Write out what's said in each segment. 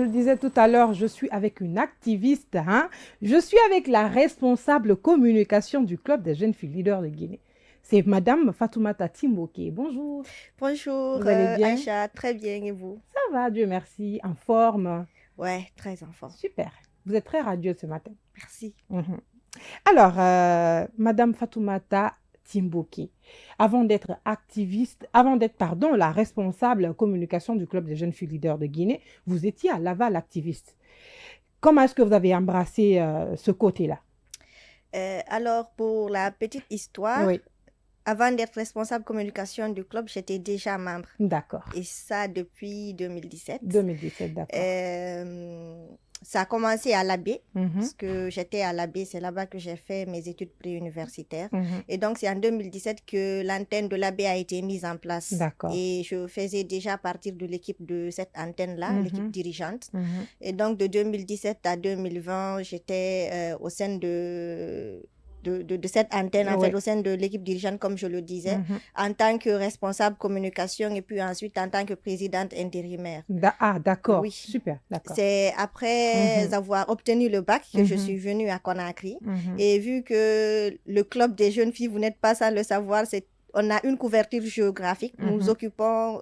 je le disais tout à l'heure, je suis avec une activiste, hein. Je suis avec la responsable communication du Club des jeunes filles leaders de Guinée. C'est Madame Fatoumata Timboké. Bonjour, Bonjour vous allez bien? Aïcha, très bien et vous? Ça va, Dieu merci, en forme. Ouais, très en forme. Super. Vous êtes très radieuse ce matin. Merci. Mhm. Alors, Madame Fatoumata Timboké, avant d'être, pardon, la responsable communication du Club des jeunes filles leaders de Guinée, vous étiez à Laval activiste. Comment est-ce que vous avez embrassé ce côté-là? Alors, pour la petite histoire, Oui, avant d'être responsable communication du club, j'étais déjà membre. d'accord. Et ça depuis 2017. 2017, d'accord. Ça a commencé à l'AB, Mhm, parce que j'étais à l'AB, c'est là-bas que j'ai fait mes études préuniversitaires. mhm, Et donc, c'est en 2017 que l'antenne de l'AB a été mise en place. d'accord. Et je faisais déjà partie de l'équipe de cette antenne-là, l'équipe Mhm, dirigeante. mhm, Et donc, de 2017 à 2020, j'étais au sein de cette antenne, en fait, oui. au sein de l'équipe dirigeante, comme je le disais, Mhm. en tant que responsable communication et puis ensuite en tant que présidente intérimaire. Ah, d'accord. Oui, Super, d'accord. c'est après Mhm, avoir obtenu le bac que je mhm, suis venue à Conakry. mhm. Et vu que le club des jeunes filles, vous n'êtes pas sans le savoir, on a une couverture géographique. Mhm,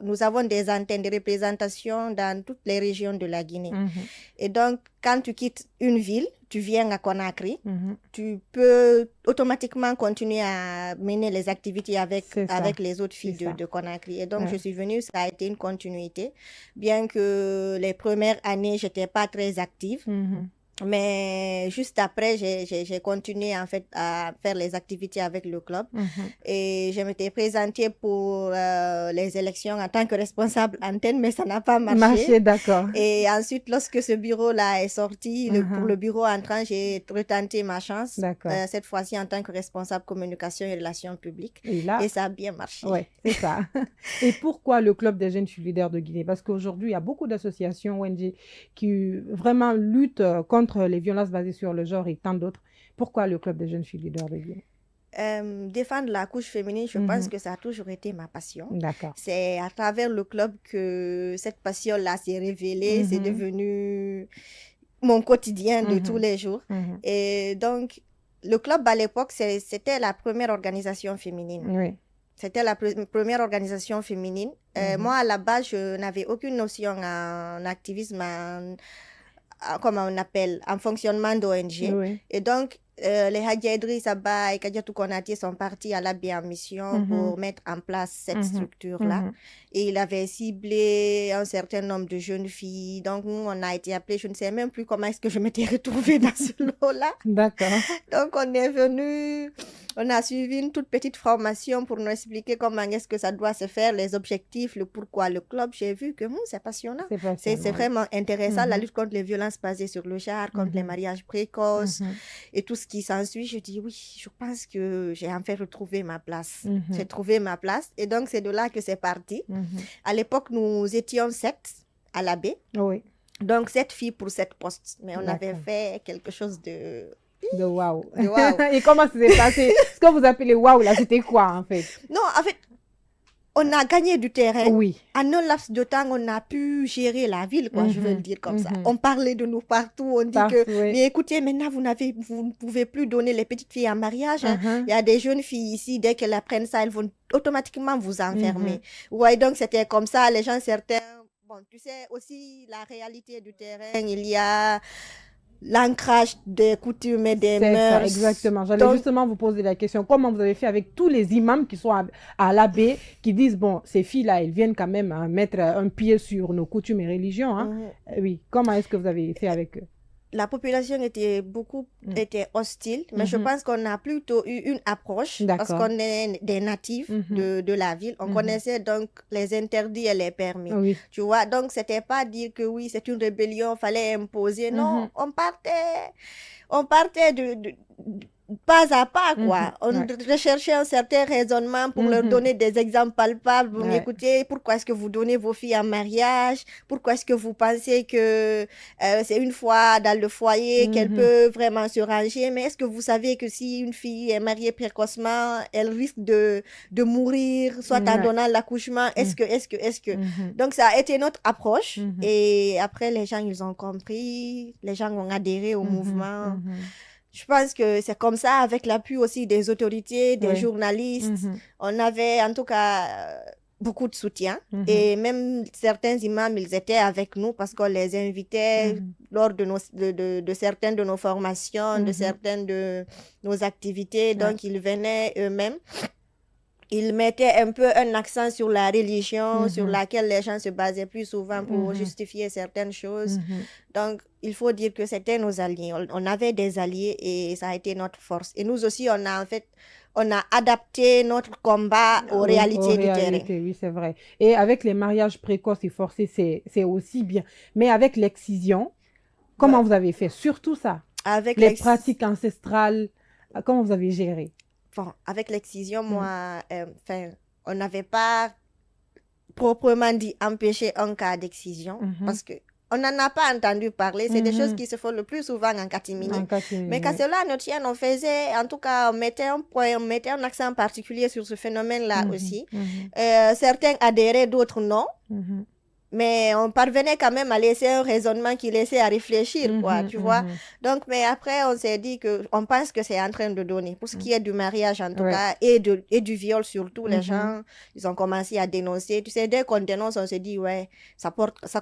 Nous avons des antennes de représentation dans toutes les régions de la Guinée. mhm, Et donc, quand tu quittes une ville, tu viens à Conakry, mhm. tu peux automatiquement continuer à mener les activités C'est ça, avec les autres c'est filles ça. de Conakry. Et donc, Ouais. je suis venue, ça a été une continuité. Bien que les premières années, je n'étais pas très active. Mhm, Mais juste après, j'ai continué en fait à faire les activités avec le club. mhm. Et je m'étais présentée pour les élections en tant que responsable antenne, mais ça n'a pas marché. Marché, d'accord. Et ensuite, lorsque ce bureau-là est sorti, pour Mhm, le bureau entrant, j'ai retenté ma chance, d'accord. cette fois-ci en tant que responsable communication et relations publiques. Et là, Et ça a bien marché. ouais, c'est ça. Et pourquoi le Club des jeunes filles leaders de Guinée? Parce qu'aujourd'hui, il y a beaucoup d'associations ONG qui vraiment luttent contre les violences basées sur le genre et tant d'autres. Pourquoi le Club des jeunes filles leaders de Guinée? Défendre la couche féminine, je pense Mhm, que ça a toujours été ma passion. d'accord. C'est à travers le club que cette passion-là s'est révélée, c'est Mhm, devenu mon quotidien de tous mhm, les jours. mhm. Et donc, le club à l'époque, c'était la première organisation féminine. Oui. C'était la première organisation féminine. Mhm, Moi, à la base, je n'avais aucune notion en activisme, comment on appelle, en fonctionnement d'ONG. oui. Et donc, les Hadja Idriss Abba et Kadiatou Konate sont partis à l'AB en mission Mhm, pour mettre en place cette mhm, structure-là. mhm. Et il avait ciblé un certain nombre de jeunes filles. Donc, nous, on a été appelés, je ne sais même plus comment est-ce que je m'étais retrouvée dans ce lot-là. D'accord. Donc, on est venu, on a suivi une toute petite formation pour nous expliquer comment est-ce que ça doit se faire, les objectifs, le pourquoi le club. J'ai vu que c'est passionnant. C'est C'est passionnant, oui. vraiment intéressant, la Mhm, lutte contre les violences basées sur le genre, contre les mhm, mariages précoces mhm, et tout ce qui s'ensuit. Je dis oui, je pense que j'ai enfin retrouvé ma place. J'ai mhm, trouvé ma place et donc c'est de là que c'est parti. mhm. À l'époque, nous étions 7 à la baie. Oui, Donc 7 filles pour 7 postes. Mais on avait d'accord. fait quelque chose De waouh. de waouh. Et comment ça s'est passé? Ce que vous appelez waouh, là, c'était quoi, en fait? Non, en fait, on a gagné du terrain. Oui. En un laps de temps, on a pu gérer la ville, quoi, je vais le Mhm, dire comme ça. mhm. On parlait de nous partout. On dit que, Partout, oui. mais écoutez, maintenant, vous ne pouvez plus donner les petites filles en mariage, hein. Mhm, Il y a des jeunes filles ici, dès qu'elles apprennent ça, elles vont automatiquement vous enfermer. mhm. Ouais, donc c'était comme ça. Les gens, certains, bon, tu sais, aussi la réalité du terrain, il y a l'ancrage des coutumes et des C'est ça, mœurs. exactement. J'allais Donc, justement vous poser la question. Comment vous avez fait avec tous les imams qui sont à l'abbé, qui disent, bon, ces filles-là, elles viennent quand même hein, mettre un pied sur nos coutumes et religions, hein? Oui. Comment est-ce que vous avez fait avec eux? la population Mm. était hostile, mais je Mhm. pense qu'on a plutôt eu une approche parce D'accord. qu'on est des natifs Mhm, de la ville. On mhm. connaissait donc les interdits et les permis. Oui. Tu vois, donc c'était pas dire que oui, c'est une rébellion, fallait imposer. Non, Mhm. on partait pas à pas, quoi. On Ouais. recherchait un certain raisonnement pour leur donner des exemples palpables. Vous Ouais. écoutez, pourquoi est-ce que vous donnez vos filles en mariage? Pourquoi est-ce que vous pensez que c'est une fois dans le foyer qu'elle peut vraiment se ranger? Mais est-ce que vous savez que si une fille est mariée précocement, elle risque de mourir, soit en Ouais. donnant l'accouchement? Est-ce que... Donc, ça a été notre approche. Et après, les gens, ils ont compris. Les gens ont adhéré au mouvement. Je pense que c'est comme ça, avec l'appui aussi des autorités, des Oui. journalistes. On avait en tout cas beaucoup de soutien. Et même certains imams, ils étaient avec nous parce qu'on les invitait lors de, de certaines de nos formations, de certaines de nos activités. Donc, ils venaient eux-mêmes. Ils mettaient un peu un accent sur la religion, sur laquelle les gens se basaient plus souvent pour justifier certaines choses. Donc, il faut dire que c'était nos alliés. On avait des alliés et ça a été notre force. Et nous aussi, on a adapté notre combat aux réalités du terrain. Oui, c'est vrai. Et avec les mariages précoces et forcés, c'est aussi bien. Mais avec l'excision, comment vous avez fait? Surtout ça. Avec les pratiques ancestrales, comment vous avez géré? Bon, avec l'excision, moi, on n'avait pas proprement dit empêcher un cas d'excision parce que on n'en a pas entendu parler. C'est des choses qui se font le plus souvent en catimini. Mais quand cela nous tient, on faisait, en tout cas, on mettait un point, on mettait un accent particulier sur ce phénomène-là aussi. Certains adhéraient, d'autres non. Mais on parvenait quand même à laisser un raisonnement qui laissait à réfléchir, quoi, tu vois. Donc, mais après, on s'est dit on pense que c'est en train de donner. Pour ce qui est du mariage, en tout cas, et du viol surtout, les gens, ils ont commencé à dénoncer. Tu sais, dès qu'on dénonce, on se dit, ouais, ça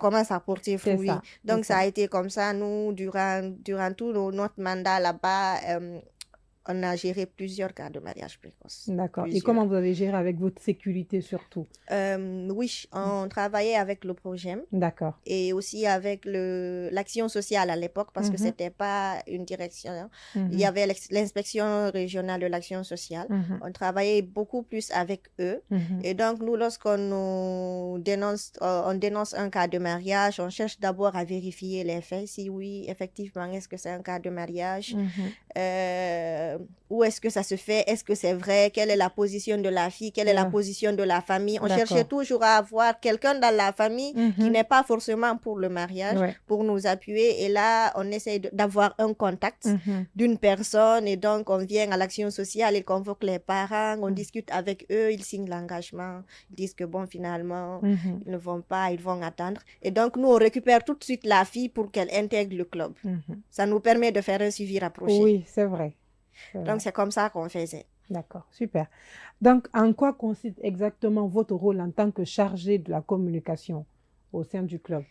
commence à porter fruit. Donc, ça a été comme ça. Nous, durant tout notre mandat là-bas, on a géré plusieurs cas de mariage précoce. D'accord. Et comment vous avez géré avec votre sécurité surtout? Oui, on travaillait avec le Progem. D'accord. Et aussi avec l'action sociale à l'époque, parce que c'était pas une direction. Il y avait l'inspection régionale de l'action sociale. On travaillait beaucoup plus avec eux. Et donc, nous, lorsqu'on dénonce un cas de mariage, on cherche d'abord à vérifier les faits. Si oui, effectivement, est-ce que c'est un cas de mariage? Où est-ce que ça se fait? Est-ce que c'est vrai? Quelle est la position de la fille? Quelle est la position de la famille? On cherchait toujours à avoir quelqu'un dans la famille qui n'est pas forcément pour le mariage, pour nous appuyer. Et là, on essaie d'avoir un contact d'une personne. Et donc, on vient à l'action sociale, il convoque les parents, on discute avec eux, ils signent l'engagement. Ils disent que bon, finalement, ils ne vont pas, ils vont attendre. Et donc, nous, on récupère tout de suite la fille pour qu'elle intègre le club. Ça nous permet de faire un suivi rapproché. Oui, c'est vrai. Donc, c'est comme ça qu'on faisait. D'accord, super. Donc, en quoi consiste exactement votre rôle en tant que chargé de la communication au sein du club?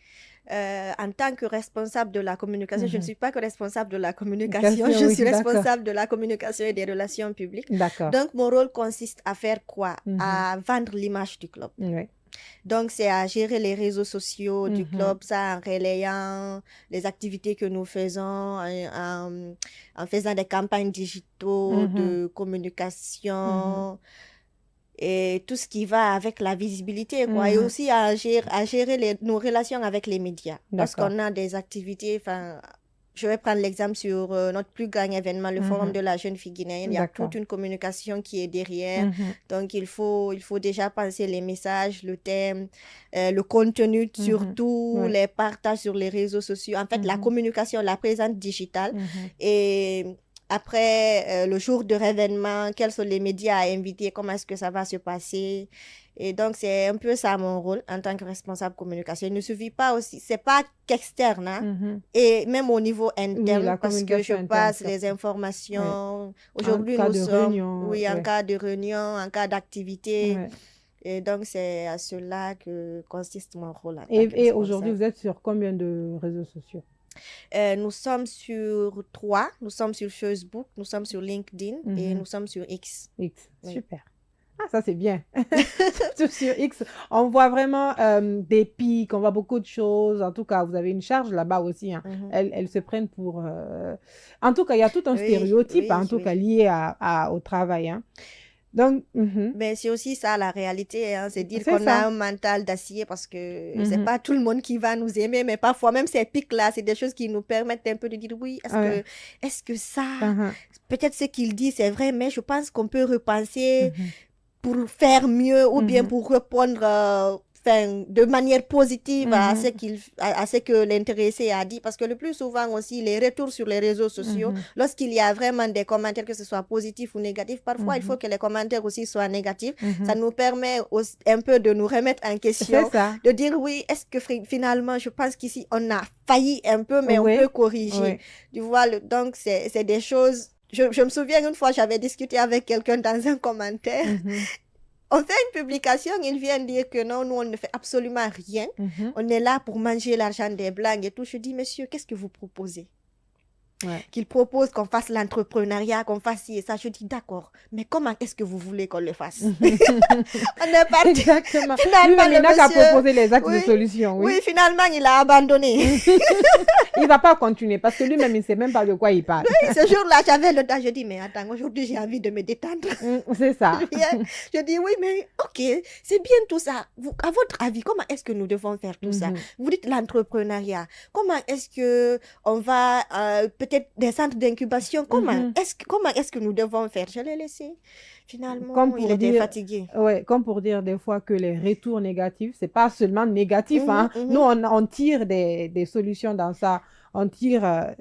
En tant que responsable de la communication, je ne suis pas que responsable de la communication, je suis responsable de la communication et des relations publiques. D'accord. Donc, mon rôle consiste à faire quoi? À vendre l'image du club. Oui. Donc, c'est à gérer les réseaux sociaux du club, ça en relayant les activités que nous faisons, en faisant des campagnes digitaux de communication et tout ce qui va avec la visibilité, quoi. Et aussi à gérer nos relations avec les médias. Lorsqu'on a des activités, je vais prendre l'exemple sur notre plus grand événement, le Forum de la jeune fille guinéenne. Il y a toute une communication qui est derrière. Donc, il faut déjà penser les messages, le thème, le contenu, surtout les partages sur les réseaux sociaux. En fait, la communication, la présence digitale. Et après, le jour de l'événement, quels sont les médias à inviter, comment est-ce que ça va se passer. Et donc, c'est un peu ça mon rôle en tant que responsable communication. Il ne suffit pas aussi, c'est pas qu'externe, hein, et même au niveau interne, parce que je passe les informations. Aujourd'hui, nous sommes, en cas de réunion, en cas d'activité. Et donc, c'est à cela que consiste mon rôle. Et aujourd'hui, vous êtes sur combien de réseaux sociaux? Nous sommes sur 3. Nous sommes sur Facebook, nous sommes sur LinkedIn et nous sommes sur X. Super. Ah, ça c'est bien. Sur X, on voit vraiment des pics, on voit beaucoup de choses. En tout cas, vous avez une charge là-bas aussi. Hein. Elles se prennent pour... En tout cas, il y a tout un stéréotype, en tout cas, lié au travail. Hein. Donc, Mais c'est aussi ça la réalité, hein, c'est dire c'est qu'on a ça. un mental d'acier parce que c'est pas tout le monde qui va nous aimer, mais parfois même ces pics-là, c'est des choses qui nous permettent un peu de dire oui, Ouais. est-ce que ça, Mhm. peut-être ce qu'il dit c'est vrai, mais je pense qu'on peut repenser Mhm. pour faire mieux ou bien Mhm. pour répondre enfin, de manière positive à ce Mhm. à ce que l'intéressé a dit. Parce que le plus souvent aussi, les retours sur les réseaux sociaux, Mhm. lorsqu'il y a vraiment des commentaires, que ce soit positifs ou négatifs, parfois il faut Mhm. que les commentaires aussi soient négatifs. Ça Mhm. nous permet aussi un peu de nous remettre en C'est question, ça. de dire oui, est-ce que finalement, je pense qu'ici, on a failli un peu, mais on peut Oui. corriger. Oui. Tu vois, donc c'est des choses... Je me souviens une fois, j'avais discuté avec quelqu'un dans un commentaire. Mhm. On fait une publication, ils viennent dire que non, nous, on ne fait absolument rien. Mhm. On est là pour manger l'argent des blagues et tout. Je dis, monsieur, qu'est-ce que vous proposez? Ouais. Qu'il propose qu'on fasse l'entrepreneuriat, qu'on fasse ci et ça. Je dis, d'accord, mais comment est-ce que vous voulez qu'on le fasse? On est parti. Exactement. Finalement, Lui-même, il le n'a qu'à monsieur, proposer les axes de oui, solution, oui, oui. finalement, il a abandonné. Il ne va pas continuer parce que lui-même, il ne sait même pas de quoi il parle. Oui, ce jour-là, j'avais le temps. Je dis, mais attends, aujourd'hui, j'ai envie de me détendre. C'est ça. Je dis, oui, mais ok, c'est bien tout ça. Vous, à votre avis, comment est-ce que nous devons faire tout ça? Vous dites l'entrepreneuriat. Comment est-ce que on va, peut-être des centres d'incubation, comment est-ce que nous devons faire? Je l'ai laissé. Comme Finalement, il pour était dire, fatigué. ouais, comme pour dire des fois que les retours négatifs, c'est pas seulement négatif, hein. Mhm, Nous, mhm. on tire des solutions dans ça, on tire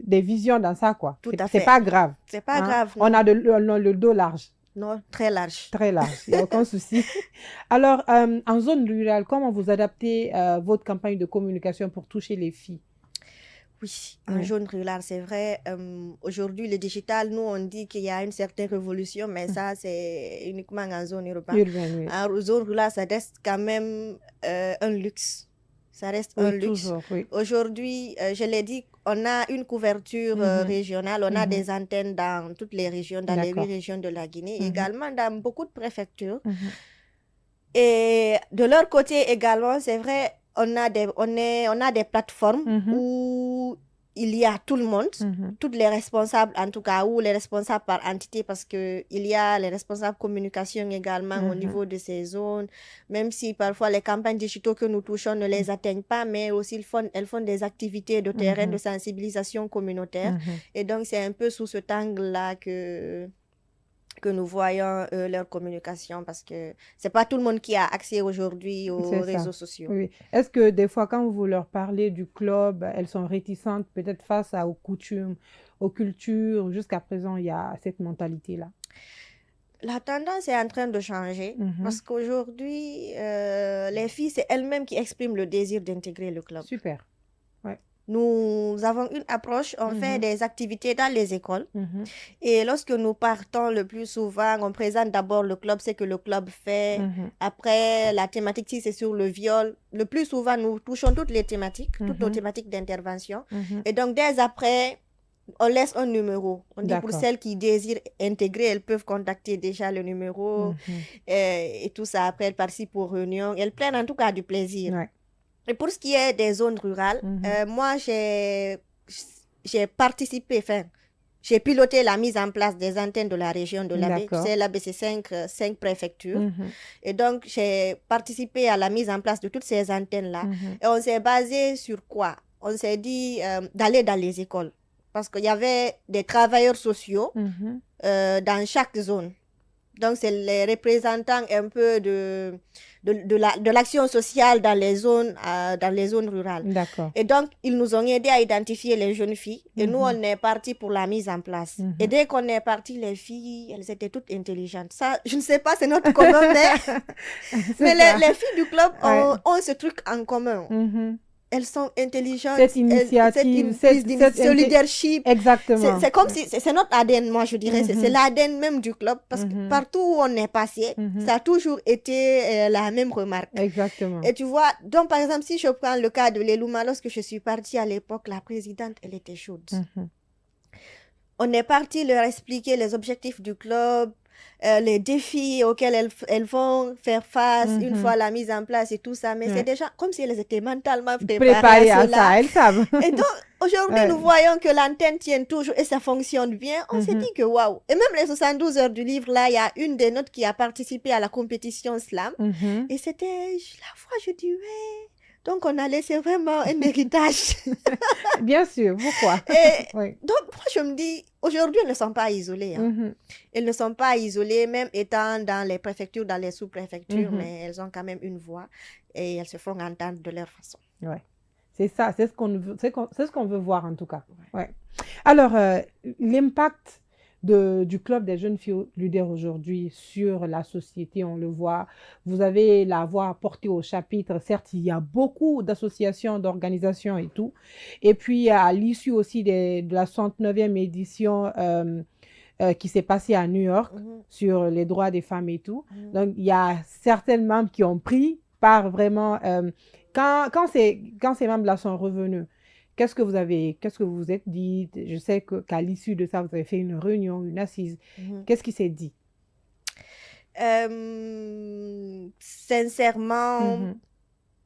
des visions dans ça, quoi. Tout à C'est fait. pas grave, C'est pas hein. grave, On non. a le dos large, Non, très large. très large, il n'y a aucun souci. Alors, en zone rurale, comment vous adaptez votre campagne de communication pour toucher les filles? Oui, en Ouais. jaune rural, c'est vrai. Aujourd'hui, le digital, nous, on dit qu'il y a une certaine révolution, mais ça, c'est uniquement en zone urbaine. Urbaine, oui. En zone rurale, ça reste quand même un luxe. Ça reste un Oui, luxe. toujours, oui. Aujourd'hui, je l'ai dit, on a une couverture régionale, on a des antennes dans toutes les régions, dans les 8 D'accord. régions de la Guinée, également dans beaucoup de préfectures. Mhm. Et de leur côté également, c'est vrai, on a des plateformes où il y a tout le monde, tous les responsables en tout cas, ou les responsables par entité, parce que il y a les responsables communication également au niveau de ces zones, même si parfois les campagnes digitales que nous touchons ne les atteignent pas, mais aussi elles font des activités de terrain de sensibilisation communautaire. Et donc c'est un peu sous cet angle-là que nous voyons leur communication, parce que c'est pas tout le monde qui a accès aujourd'hui aux C'est réseaux ça. sociaux. Oui. Est-ce que des fois, quand vous leur parlez du club, elles sont réticentes peut-être face aux coutumes, aux cultures? Jusqu'à présent, il y a cette mentalité-là. La tendance est en train de changer parce qu'aujourd'hui, les filles, c'est elles-mêmes qui expriment le désir d'intégrer le club. Super. Ouais. Nous avons une approche, on fait des activités dans les écoles. Et lorsque nous partons le plus souvent, on présente d'abord le club, ce que le club fait. Après, la thématique, si c'est sur le viol, le plus souvent, nous touchons toutes les thématiques, toutes nos thématiques d'intervention. Et donc, dès après, on laisse un numéro. On dit pour celles qui désirent intégrer, elles peuvent contacter déjà le numéro et tout ça. Après, elles participent aux réunions. Elles prennent en tout cas du plaisir. Ouais. Et pour ce qui est des zones rurales, moi, j'ai participé, j'ai piloté la mise en place des antennes de la région de l'Abbé. Tu sais, l'Abbé, c'est 5 préfectures. Et donc, j'ai participé à la mise en place de toutes ces antennes-là. Et on s'est basé sur quoi? On s'est dit d'aller dans les écoles. Parce qu'il y avait des travailleurs sociaux dans chaque zone. Donc, c'est les représentants un peu de l'action sociale dans les zones rurales. D'accord. Et donc, ils nous ont aidés à identifier les jeunes filles. Et nous, on est partis pour la mise en place. Et dès qu'on est parti, les filles, elles étaient toutes intelligentes. Ça, je ne sais pas, c'est notre commun, mais les filles du club ont ce truc en commun. Elles sont intelligentes. Cette initiative, ce leadership. Exactement. C'est comme si, c'est notre ADN, moi je dirais, c'est l'ADN même du club, parce que partout où on est passé, ça a toujours été la même remarque. Exactement. Et tu vois, donc par exemple, si je prends le cas de l'Elouma, lorsque je suis partie à l'époque, la présidente, elle était chaude. On est parti leur expliquer les objectifs du club, les défis auxquels elles vont faire face une fois la mise en place et tout ça. Mais c'est déjà comme si elles étaient mentalement préparées à ça. Elles savent. Et donc, aujourd'hui, nous voyons que l'antenne tient toujours et ça fonctionne bien. On s'est dit que waouh. Et même les 72 heures du livre, là, il y a une des nôtres qui a participé à la compétition slam. Et c'était la fois, je dis, ouais. Donc, on a laissé vraiment un héritage. Bien sûr, pourquoi? Oui. Donc, moi, je me dis, aujourd'hui, elles ne sont pas isolées. Hein. Elles ne sont pas isolées, même étant dans les préfectures, dans les sous-préfectures, mais elles ont quand même une voix et elles se font entendre de leur façon. Ouais. C'est ça, c'est ce qu'on veut, c'est ce qu'on veut voir en tout cas. Ouais. Alors, l'impact du Club des jeunes filles leaders aujourd'hui sur la société, on le voit. Vous avez la voix portée au chapitre. Certes, il y a beaucoup d'associations, d'organisations et tout. Et puis, à l'issue aussi de la 69e édition qui s'est passée à New York sur les droits des femmes et tout. Donc, il y a certains membres qui ont pris part vraiment... Quand ces membres-là sont revenus, qu'est-ce que vous vous êtes dit? Je sais qu'à l'issue de ça, vous avez fait une réunion, une assise. Qu'est-ce qui s'est dit? Sincèrement,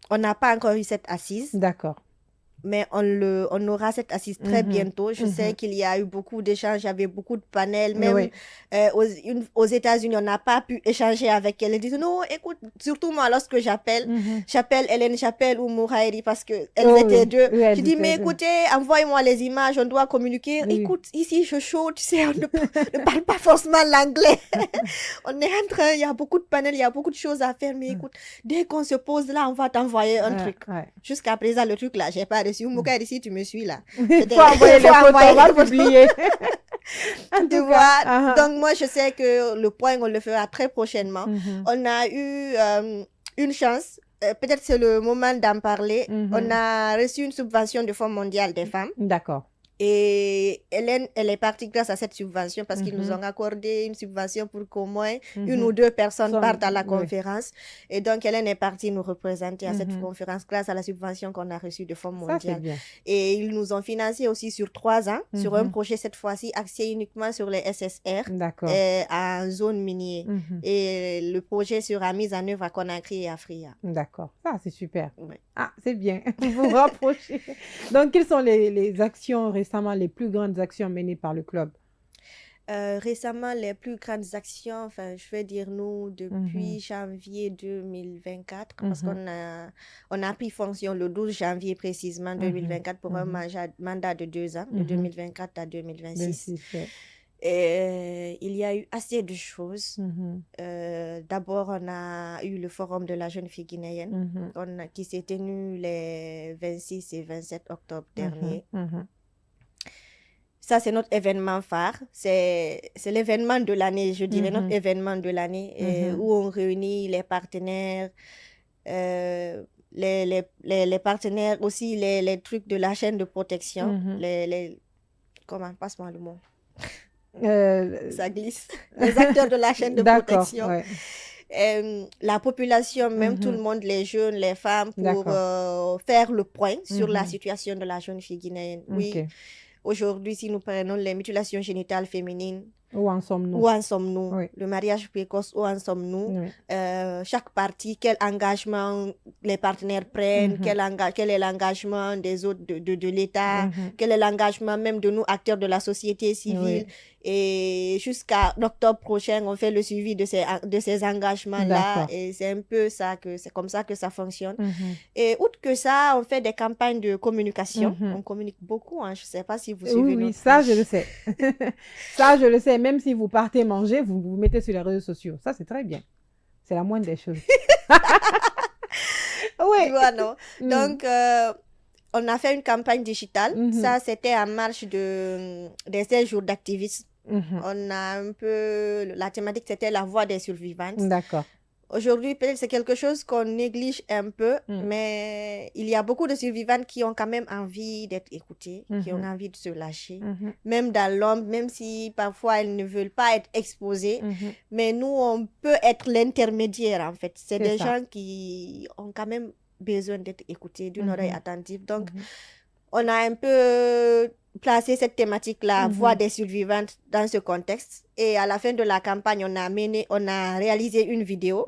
on n'a pas encore eu cette assise. D'accord. Mais on aura cette assise très bientôt. Je sais qu'il y a eu beaucoup d'échanges, il y avait beaucoup de panels. Même aux États-Unis, on n'a pas pu échanger avec elle. Elle dit non, écoute, surtout moi, lorsque j'appelle Hélène, j'appelle Mouraïri parce qu'elles étaient deux. Je dis, mais écoutez, envoyez-moi les images, on doit communiquer. Écoute, ici, je chaud, tu sais, on ne parle pas forcément l'anglais. On est en train, il y a beaucoup de panels, il y a beaucoup de choses à faire. Mais écoute, dès qu'on se pose là, on va t'envoyer un truc. Jusqu'à présent, le truc là, j'ai pas reçu. Moukari, si tu me suis là. Il faut envoyer les photos, on va publier. Tu vois, donc moi je sais que le point, on le fera très prochainement. On a eu une chance, peut-être c'est le moment d'en parler. On a reçu une subvention du Fonds mondial des femmes. D'accord. Et Hélène, elle est partie grâce à cette subvention parce qu'ils nous ont accordé une subvention pour qu'au moins une ou deux personnes partent à la conférence. Et donc, Hélène est partie nous représenter à cette conférence grâce à la subvention qu'on a reçue du Fonds mondial. Et ils nous ont financé aussi sur 3 ans, sur un projet cette fois-ci axé uniquement sur les SSR en zone minière. Et le projet sera mis en œuvre à Conakry et à Fria. D'accord, ça c'est super. Ah, c'est bien, vous vous rapprochez. Donc, quelles sont les actions récemment, les plus grandes actions menées par le club? Récemment, les plus grandes actions, enfin, je vais dire nous, depuis janvier 2024, parce on a pris fonction le 12 janvier précisément 2024 pour un mandat de 2 ans, de 2024 à 2026. Et il y a eu assez de choses. D'abord, on a eu le forum de la jeune fille guinéenne qui s'est tenu les 26 et 27 octobre dernier. Ça, c'est notre événement phare. C'est l'événement de l'année, je dirais, notre événement de l'année, où on réunit les partenaires, les partenaires aussi, les trucs de la chaîne de protection, comment, passe-moi le mot. Ça glisse. Les acteurs de la chaîne de protection. La population, même tout le monde, les jeunes, les femmes, pour faire le point sur la situation de la jeune fille guinéenne. Oui. Aujourd'hui, si nous prenons les mutilations génitales féminines, où en sommes-nous? Le mariage précoce, où en sommes-nous? Chaque partie, quel engagement les partenaires prennent, quel est l'engagement des autres de l'État, quel est l'engagement même de nous, acteurs de la société civile. Et jusqu'à octobre prochain, on fait le suivi de ces engagements-là. Et c'est un peu ça, c'est comme ça que ça fonctionne. Et outre que ça, on fait des campagnes de communication. On communique beaucoup. Je ne sais pas si vous suivez. Oui, ça, je le sais. Ça, je le sais. Même si vous partez manger, vous vous mettez sur les réseaux sociaux. Ça, c'est très bien. C'est la moindre des choses. Oui. Voilà. Donc, on a fait une campagne digitale. Ça, c'était en marche des 16 jours d'activisme. On a un peu... La thématique, c'était la voix des survivantes. D'accord. Aujourd'hui, peut-être c'est quelque chose qu'on néglige un peu, mais il y a beaucoup de survivantes qui ont quand même envie d'être écoutées, qui ont envie de se lâcher, même dans l'ombre, même si parfois elles ne veulent pas être exposées. Mais nous, on peut être l'intermédiaire, en fait. C'est des gens qui ont quand même besoin d'être écoutés, d'une oreille attentive. Donc, on a un peu placé cette thématique-là, voix des survivantes, dans ce contexte. Et à la fin de la campagne, on a réalisé une vidéo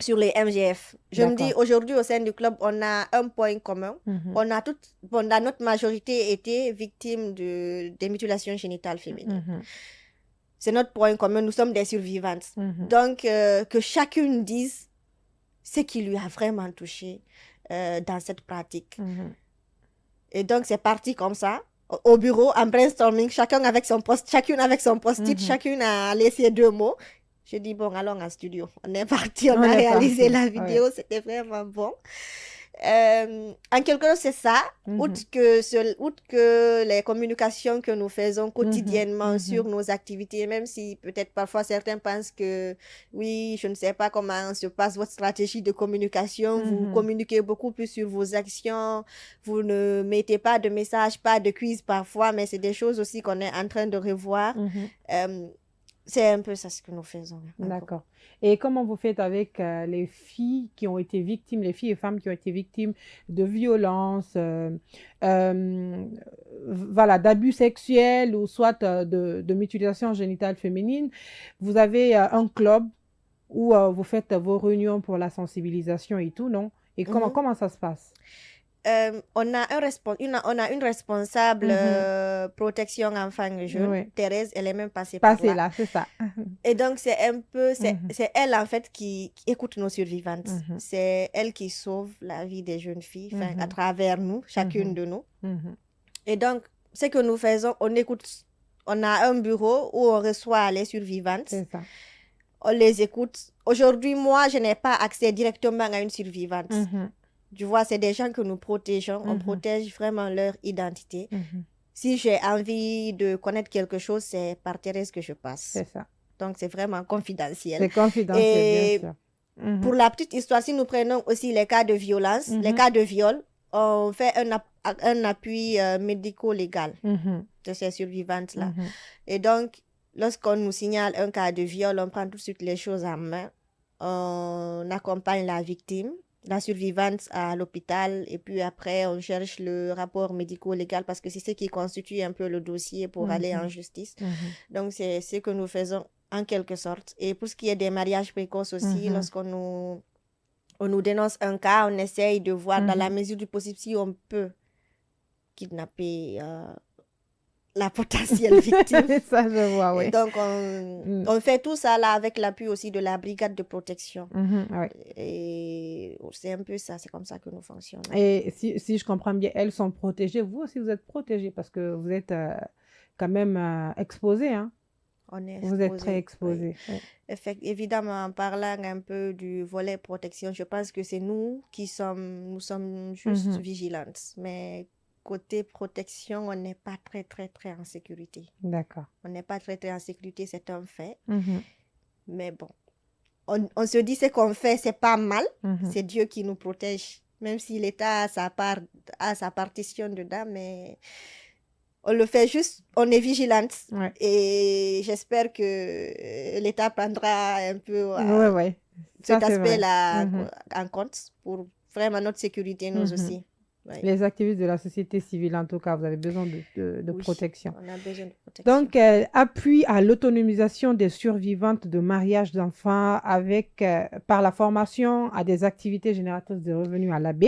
sur les MGF. Je me dis, D'accord. aujourd'hui, au sein du club, on a un point commun. On a dans notre majorité été victimes des mutilations génitales féminines. C'est notre point commun, nous sommes des survivantes. Donc, que chacune dise ce qui lui a vraiment touché dans cette pratique. Et donc, c'est parti comme ça, au bureau, en brainstorming, chacune avec son post-it, chacune a laissé 2 mots. Je dis, bon, allons en studio. On est parti, on a réalisé la vidéo, c'était vraiment bon. En quelque sorte, c'est ça. Outre que les communications que nous faisons quotidiennement sur nos activités, même si peut-être parfois certains pensent que, oui, je ne sais pas comment se passe votre stratégie de communication, vous communiquez beaucoup plus sur vos actions, vous ne mettez pas de messages, pas de quiz parfois, mais c'est des choses aussi qu'on est en train de revoir. C'est un peu ça ce que nous faisons. D'accord. Et comment vous faites avec les filles qui ont été victimes, les filles et femmes qui ont été victimes de violences, voilà, d'abus sexuels ou soit de mutilation génitale féminine? Vous avez un club où vous faites vos réunions pour la sensibilisation et tout, non? Et comment ça se passe? On a une responsable protection enfants et jeunes, Thérèse, elle est même passée par là. C'est ça. Et donc, c'est un peu, c'est elle en fait qui écoute nos survivantes. C'est elle qui sauve la vie des jeunes filles, à travers nous, chacune de nous. Et donc, ce que nous faisons, on a un bureau où on reçoit les survivantes. C'est ça. On les écoute. Aujourd'hui, moi, je n'ai pas accès directement à une survivante. Tu vois, c'est des gens que nous protégeons. On protège vraiment leur identité. Si j'ai envie de connaître quelque chose, c'est par Thérèse que je passe. C'est ça. Donc, c'est vraiment confidentiel. C'est confidentiel, bien sûr. Pour la petite histoire, si nous prenons aussi les cas de violence, les cas de viol, on fait un appui médico-légal de ces survivantes-là. Et donc, lorsqu'on nous signale un cas de viol, on prend tout de suite les choses en main. On accompagne la victime, la survivante à l'hôpital, et puis après on cherche le rapport médico-légal parce que c'est ce qui constitue un peu le dossier pour aller en justice. Donc c'est ce que nous faisons en quelque sorte. Et pour ce qui est des mariages précoces aussi, lorsqu'on nous dénonce un cas, on essaye de voir dans la mesure du possible si on peut kidnapper la potentielle victime. Ça, je vois, oui. Et donc, on fait tout ça là avec l'appui aussi de la brigade de protection. Et c'est un peu ça, c'est comme ça que nous fonctionnons. Et si je comprends bien, elles sont protégées. Vous aussi, vous êtes protégées parce que vous êtes quand même exposées, hein? On est vous êtes très exposés. Évidemment, en parlant un peu du volet protection, je pense que c'est nous nous sommes juste vigilantes. Mais côté protection, on n'est pas très, très, très en sécurité. D'accord. On n'est pas très, très en sécurité, c'est un fait. Mais bon, on se dit ce qu'on fait, c'est pas mal. C'est Dieu qui nous protège. Même si l'État a sa partition dedans, mais on le fait juste, on est vigilante. Et j'espère que l'État prendra un peu cet aspect-là en compte pour vraiment notre sécurité, nous aussi. Les activistes de la société civile, en tout cas, vous avez besoin de protection. On a besoin de protection. Donc, appui à l'autonomisation des survivantes de mariage d'enfants par la formation à des activités génératrices de revenus à l'AB.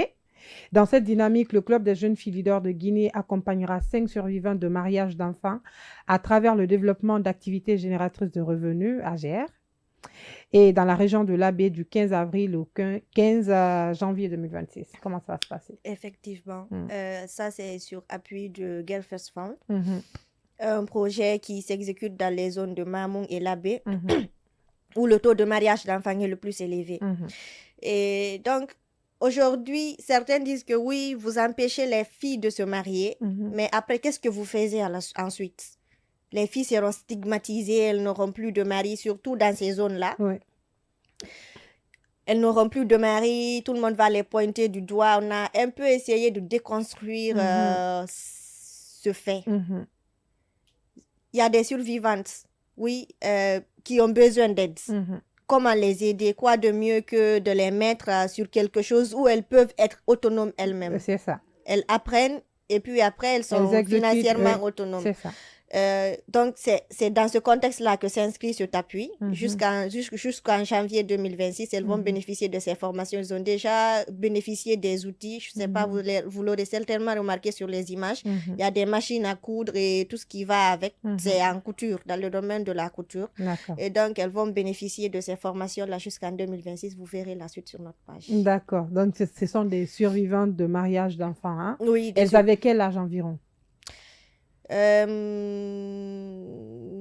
Dans cette dynamique, le Club des jeunes filles leaders de Guinée accompagnera 5 survivantes de mariage d'enfants à travers le développement d'activités génératrices de revenus, AGR, et dans la région de l'Abbé du 15 avril au 15 janvier 2026. Comment ça va se passer? Effectivement. Ça, c'est sur appui de Girl First Fund, un projet qui s'exécute dans les zones de Mamoung et l'Abbé, où le taux de mariage d'enfants est le plus élevé. Et donc, aujourd'hui, certains disent que oui, vous empêchez les filles de se marier, mais après, qu'est-ce que vous faisiez ensuite? Les filles seront stigmatisées, elles n'auront plus de mari, surtout dans ces zones-là. Elles n'auront plus de mari, tout le monde va les pointer du doigt. On a un peu essayé de déconstruire ce fait. Il y a des survivantes, oui, qui ont besoin d'aide. Comment les aider? Quoi de mieux que de les mettre sur quelque chose où elles peuvent être autonomes elles-mêmes? C'est ça. Elles apprennent et puis après, elles sont financièrement autonomes. C'est ça. Donc, c'est dans ce contexte-là que s'inscrit cet appui. Mhm. Jusqu'en janvier 2026, elles vont Mhm. bénéficier de ces formations. Ils ont déjà bénéficié des outils. Je ne sais pas, Mhm. vous l'aurez certainement remarqué sur les images. Il Mhm. y a des machines à coudre et tout ce qui va avec. Mhm. C'est en couture, dans le domaine de la couture. D'accord. Et donc, elles vont bénéficier de ces formations-là jusqu'en 2026. Vous verrez la suite sur notre page. D'accord. Donc, ce sont des survivantes de mariage d'enfants, hein? Oui, Elles avaient quel âge environ?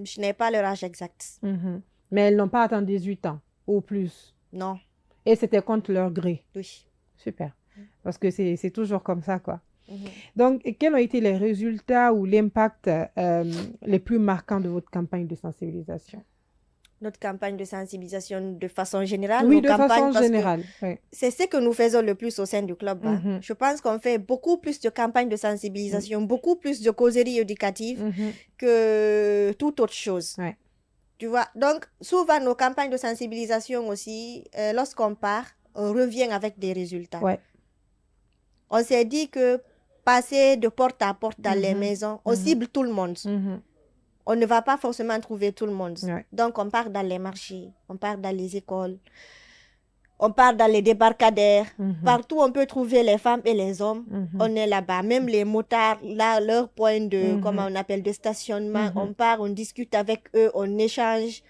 Je n'ai pas leur âge exact. Mhm. Mais elles n'ont pas atteint 18 ans ou plus. Non, Et c'était contre leur gré. oui. Super. Parce que c'est toujours comme ça, quoi. Mhm. Donc, quels ont été les résultats ou l'impact les plus marquants de votre campagne de sensibilisation? Notre campagne de sensibilisation de façon générale. Oui, nos de campagnes, façon parce que générale. Oui. c'est ce que nous faisons le plus au sein du club. Hein. Mhm. Je pense qu'on fait beaucoup plus de campagnes de sensibilisation, beaucoup plus de causeries éducatives Mhm. que toute autre chose. Ouais. Tu vois, donc souvent nos campagnes de sensibilisation aussi, lorsqu'on part, on revient avec des résultats. Ouais. On s'est dit que passer de porte à porte dans les Mhm. maisons, on Mhm. cible tout le monde. Mhm. On ne va pas forcément trouver tout le monde. Ouais. Donc, on part dans les marchés, on part dans les écoles, on part dans les débarcadères. Mhm. Partout, on peut trouver les femmes et les hommes. Mhm. On est là-bas. Même les motards, là, leur point de, Mhm. comment on appelle, de stationnement. Mhm. On part, on discute avec eux, on échange.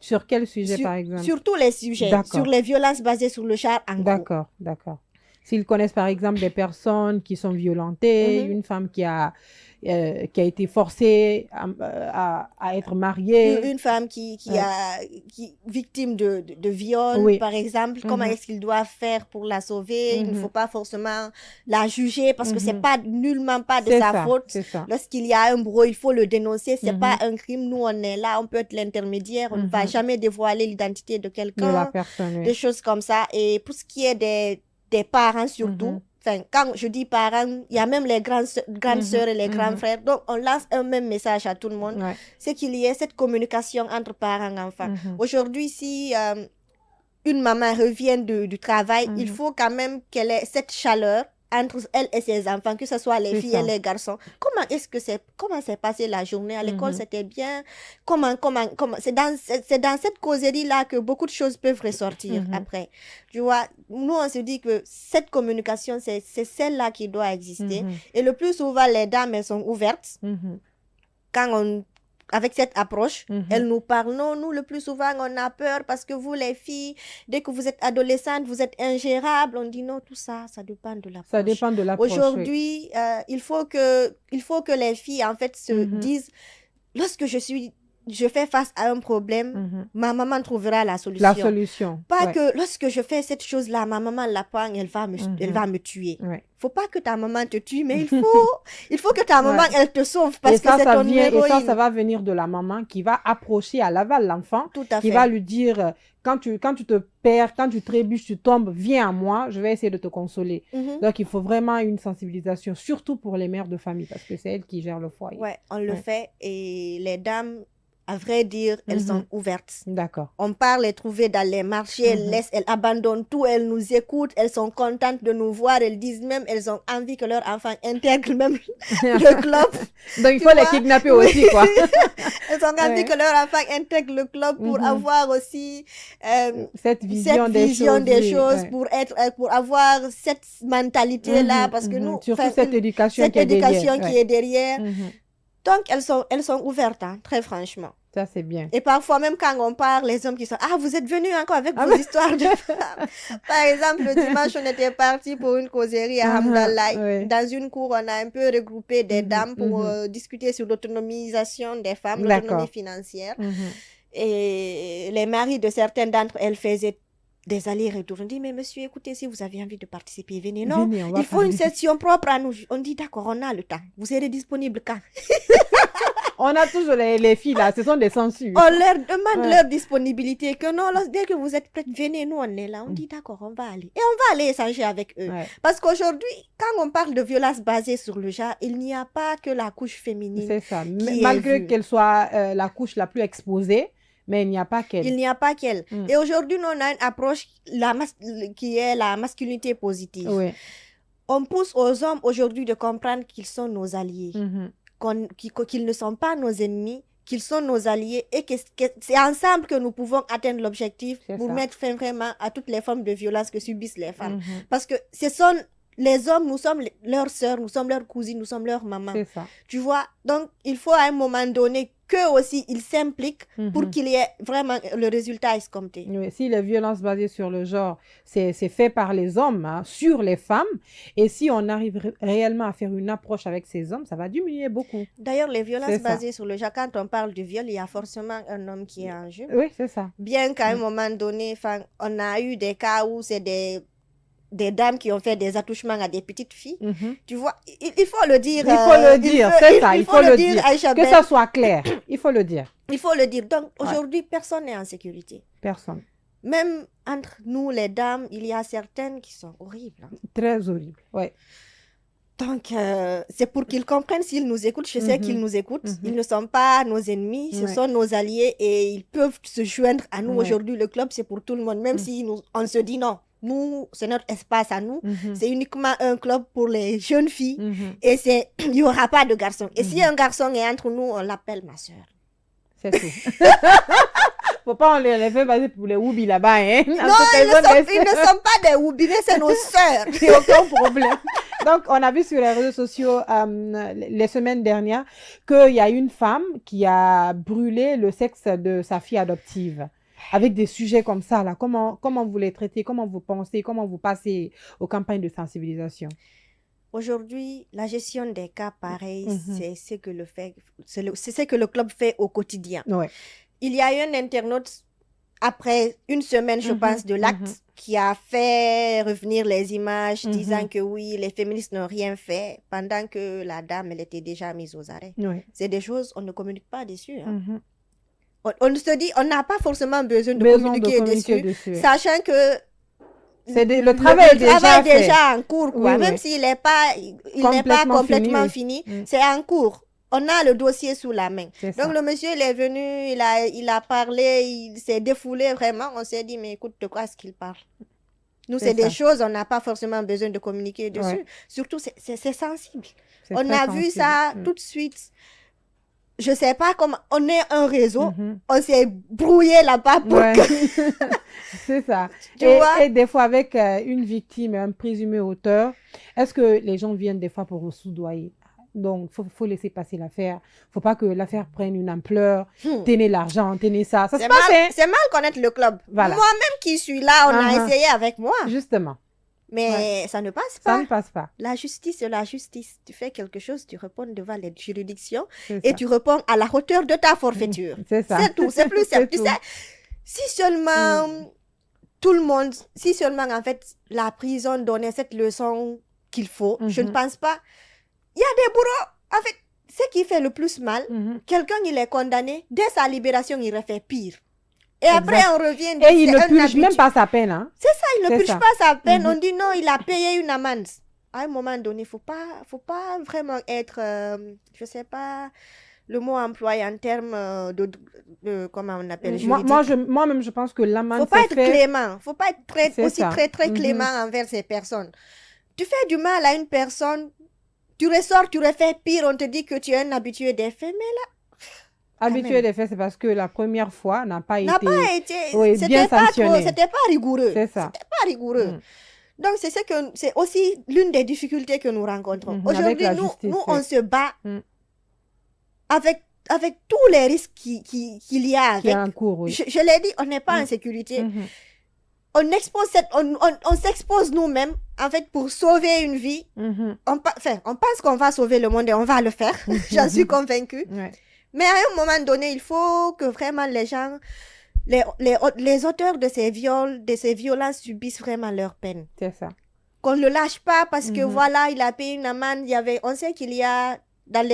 Sur quel sujet, par exemple? Sur tous les sujets. D'accord. Sur les violences basées sur le genre, en gros. D'accord, d'accord. S'ils connaissent par exemple des personnes qui sont violentées, Mhm. une femme qui a été forcée à être mariée. Une femme qui victime de viol, Oui. par exemple, comment Mhm. est-ce qu'il doit faire pour la sauver? Il ne Mhm. faut pas forcément la juger parce que c'est Mhm. pas nullement pas de C'est sa ça, faute. c'est ça. Lorsqu'il y a un brouillon, il faut le dénoncer. C'est Mhm. pas un crime. Nous, on est là, on peut être l'intermédiaire. On ne va Mhm. jamais dévoiler l'identité de De la quelqu'un, personne, oui. des choses comme ça. Et pour ce qui est des parents surtout, Mhm. enfin, quand je dis parents, il y a même les grandes Mhm. sœurs et les grands Mhm. frères. Donc, on lance un même message à tout le monde. Ouais. C'est qu'il y ait cette communication entre parents et enfants. Mhm. Aujourd'hui, si une maman revient du travail, il Mhm. faut quand même qu'elle ait cette chaleur entre elle et ses enfants, que ce soit les C'est filles ça. et les garçons. Comment s'est passée la journée à l'école? Mhm. C'était bien? Comment, c'est dans cette causerie-là que beaucoup de choses peuvent ressortir Mhm. après. Tu vois, nous, on se dit que cette communication, c'est celle-là qui doit exister. Mhm. Et le plus souvent, les dames, elles sont ouvertes. Mhm. Avec cette approche, Mhm. elles nous parlent. Non, nous, le plus souvent, on a peur parce que vous, les filles, dès que vous êtes adolescentes, vous êtes ingérables. On dit non, tout ça, ça dépend de l'approche. Ça dépend de l'approche. Oui. Aujourd'hui, il faut que les filles, en fait, se Mhm. disent, lorsque je fais face à un problème, Mhm. ma maman trouvera la solution. La solution. Pas Ouais. que lorsque je fais cette chose-là, ma maman la prend, elle va me tuer. Ouais. Faut pas que ta maman te tue, mais il faut que ta maman, Ouais. elle te sauve parce que c'est ton Et héroïne. ça va venir de la maman qui va approcher à l'aval l'enfant, Tout à qui fait. va lui dire, quand tu te perds, quand tu trébuches, tu tombes, viens à moi, je vais essayer de te consoler. Mhm. Donc, il faut vraiment une sensibilisation, surtout pour les mères de famille, parce que c'est elles qui gèrent le foyer. Ouais, on le Ouais. fait et les dames, à vrai dire, elles Mhm. sont ouvertes. D'accord. On part les trouver dans les marchés, elles abandonnent tout, elles nous écoutent, elles sont contentes de nous voir, elles disent même, elles ont envie que leur enfant intègre même le club. Donc, il Tu faut les vois? kidnapper Oui. aussi, quoi. Elles ont envie Ouais. que leur enfant intègre le club pour Mhm. avoir aussi Cette vision des des choses, choses, ouais. pour avoir cette mentalité-là, parce que nous, surtout enfin, cette éducation cette qui est derrière. éducation qui Ouais. est derrière. Mhm. Donc, elles sont ouvertes, hein, très franchement. Ça, c'est bien. Et parfois, même quand on parle, les hommes qui sont « Ah, vous êtes venus encore avec Ah vos histoires de femmes. » Par exemple, le dimanche, on était partis pour une causerie à Hamdallah. Ouais. Dans une cour, on a un peu regroupé des dames pour discuter sur l'autonomisation des femmes, l'autonomie D'accord. financière. Mhm. Et les maris de certaines d'entre elles faisaient des allers-retours. On dit, mais monsieur, écoutez, si vous avez envie de participer, venez. Non, Venez, on va il faut une parler. session propre à nous. On dit, d'accord, on a le temps. Vous serez disponible quand? On a toujours les filles là, ce sont des censures. On leur demande Ouais. leur disponibilité, que non, dès que vous êtes prêtes, venez, nous on est là. On dit, d'accord, on va aller. Et on va aller échanger avec eux. Ouais. Parce qu'aujourd'hui, quand on parle de violence basée sur le genre, il n'y a pas que la couche féminine. C'est ça. qui est Malgré vue. qu'elle soit la couche la plus exposée, mais il n'y a pas qu'elle. Il n'y a pas qu'elle. Mm. Et aujourd'hui, nous, on a une approche qui est la masculinité positive. Oui. On pousse aux hommes aujourd'hui de comprendre qu'ils sont nos alliés. Mhm. qu'ils ne sont pas nos ennemis, qu'ils sont nos alliés et que c'est ensemble que nous pouvons atteindre l'objectif pour mettre fin vraiment à toutes les formes de violence que subissent les femmes. Parce que ce sont les hommes, nous sommes leurs sœurs, nous sommes leurs cousines, nous sommes leurs mamans. C'est ça. Tu vois, donc il faut à un moment donné qu'eux aussi, ils s'impliquent pour qu'il y ait vraiment le résultat escompté. Oui, si les violences basées sur le genre, c'est fait par les hommes, hein, sur les femmes, et si on arrive réellement à faire une approche avec ces hommes, ça va diminuer beaucoup. D'ailleurs, les violences basées sur le genre, quand on parle du viol, il y a forcément un homme qui est en jeu. Oui, c'est ça. Bien qu'à un moment donné, on a eu des cas où c'est des dames qui ont fait des attouchements à des petites filles. Tu vois, il faut le dire. Il faut le dire, c'est ça, il faut le dire. Que ça soit clair, il faut le dire. Il faut le dire. Donc, aujourd'hui, personne n'est en sécurité. Personne. Même entre nous, les dames, il y a certaines qui sont horribles. Hein. Très horribles, oui. Donc, c'est pour qu'ils comprennent s'ils nous écoutent. Je sais qu'ils nous écoutent. Ils ne sont pas nos ennemis, ce sont nos alliés et ils peuvent se joindre à nous. Aujourd'hui, le club, c'est pour tout le monde. Même si on se dit non. Nous, c'est notre espace à nous. C'est uniquement un club pour les jeunes filles. Et il n'y aura pas de garçon. Et si un garçon est entre nous, on l'appelle ma soeur. C'est tout. Faut pas on les fait passer pour les Woubi là-bas. Hein? Non, ils ne sont pas des Woubi, mais c'est nos sœurs. C'est aucun problème. Donc, on a vu sur les réseaux sociaux les semaines dernières qu'il y a une femme qui a brûlé le sexe de sa fille adoptive. Avec des sujets comme ça, là, comment vous les traitez, comment vous pensez, comment vous passez aux campagnes de sensibilisation? Aujourd'hui, la gestion des cas pareils, c'est ce que le club fait au quotidien. Ouais. Il y a eu un internaute, après une semaine, je pense, de l'acte, qui a fait revenir les images, disant que oui, les féministes n'ont rien fait, pendant que la dame, elle était déjà mise aux arrêts. Ouais. C'est des choses, on ne communique pas dessus. Hein. On se dit, on n'a pas forcément besoin de communiquer dessus, sachant que le travail est déjà en cours, quoi. Même s'il n'est pas, complètement fini, c'est en cours. On a le dossier sous la main. Donc, le monsieur, il est venu, il a parlé, il s'est défoulé vraiment. On s'est dit, mais écoute, de quoi est-ce qu'il parle? Nous, c'est des choses, on n'a pas forcément besoin de communiquer dessus. Ouais. Surtout, c'est sensible. On a vu ça tout de suite. Je ne sais pas comment, on est un réseau, on s'est brouillé là-bas pour que... C'est ça. Et des fois, avec une victime, un présumé auteur, est-ce que les gens viennent des fois pour soudoyer? Donc, il faut laisser passer l'affaire. Il ne faut pas que l'affaire prenne une ampleur. Tenez l'argent, tenez ça. Ça se passe, hein? C'est mal connaître le club. Voilà. Moi-même qui suis là, on a essayé avec moi. Justement. Mais ça ne passe pas. Ça ne passe pas. La justice, c'est la justice. Tu fais quelque chose, tu réponds devant les juridictions et tu réponds à la hauteur de ta forfaiture. C'est ça. C'est tout, c'est plus simple. Tu sais, si seulement tout le monde, si seulement en fait la prison donnait cette leçon qu'il faut, je ne pense pas. Il y a des bourreaux. En fait, ce qui fait le plus mal, quelqu'un, il est condamné, dès sa libération, il refait pire. Et après, on revient... Et il ne purge même pas sa peine. Hein? C'est ça, il ne purge pas sa peine. On dit non, il a payé une amende. À un moment donné, faut pas vraiment être... je ne sais pas le mot employé en termes de comment on appelle moi-même, je pense que l'amende... Faut pas être clément. Faut pas être très clément envers ces personnes. Tu fais du mal à une personne, tu ressors, tu refais pire, on te dit que tu es un habitué des faits, mais là... Habitué des faits, c'est parce que la première fois n'a pas été bien sanctionné. C'était pas rigoureux. C'est ça. C'était pas rigoureux. Donc, c'est aussi l'une des difficultés que nous rencontrons. Aujourd'hui, nous on se bat avec tous les risques qu'il y a. Qui est en cours, oui. Je l'ai dit, on n'est pas en sécurité. On s'expose nous-mêmes, en fait, pour sauver une vie. On pense qu'on va sauver le monde et on va le faire. J'en suis convaincue. Mais à un moment donné, il faut que vraiment les gens, les auteurs de ces viols, de ces violences subissent vraiment leur peine. C'est ça. Qu'on ne le lâche pas parce que voilà, il a payé une amende. On sait qu'il y a, dans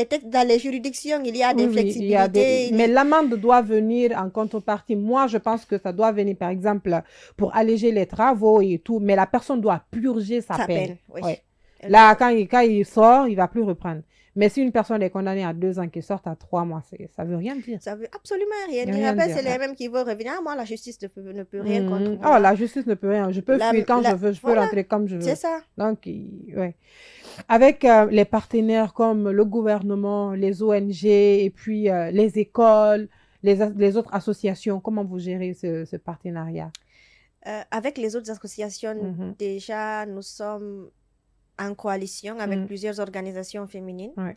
les juridictions, il y a des flexibilités. Mais l'amende doit venir en contrepartie. Moi, je pense que ça doit venir, par exemple, pour alléger les travaux et tout. Mais la personne doit purger sa peine. Oui. Ouais. Là, quand il sort, il ne va plus reprendre. Mais si une personne est condamnée à 2 ans qui sort à 3 mois, ça veut rien dire. Ça veut absolument rien dire. Rien Après, dire, c'est les ouais. mêmes qui veulent revenir. Ah, moi, la justice ne peut rien contre Oh, moi. la justice ne peut rien. Je peux fuir quand je veux, je peux Voilà, rentrer comme je veux. c'est ça. Donc, ouais. Avec les partenaires comme le gouvernement, les ONG et puis les écoles, les autres associations, comment vous gérez ce partenariat? Avec les autres associations, Mhm. déjà, nous sommes en coalition avec Mm. plusieurs organisations féminines. Ouais.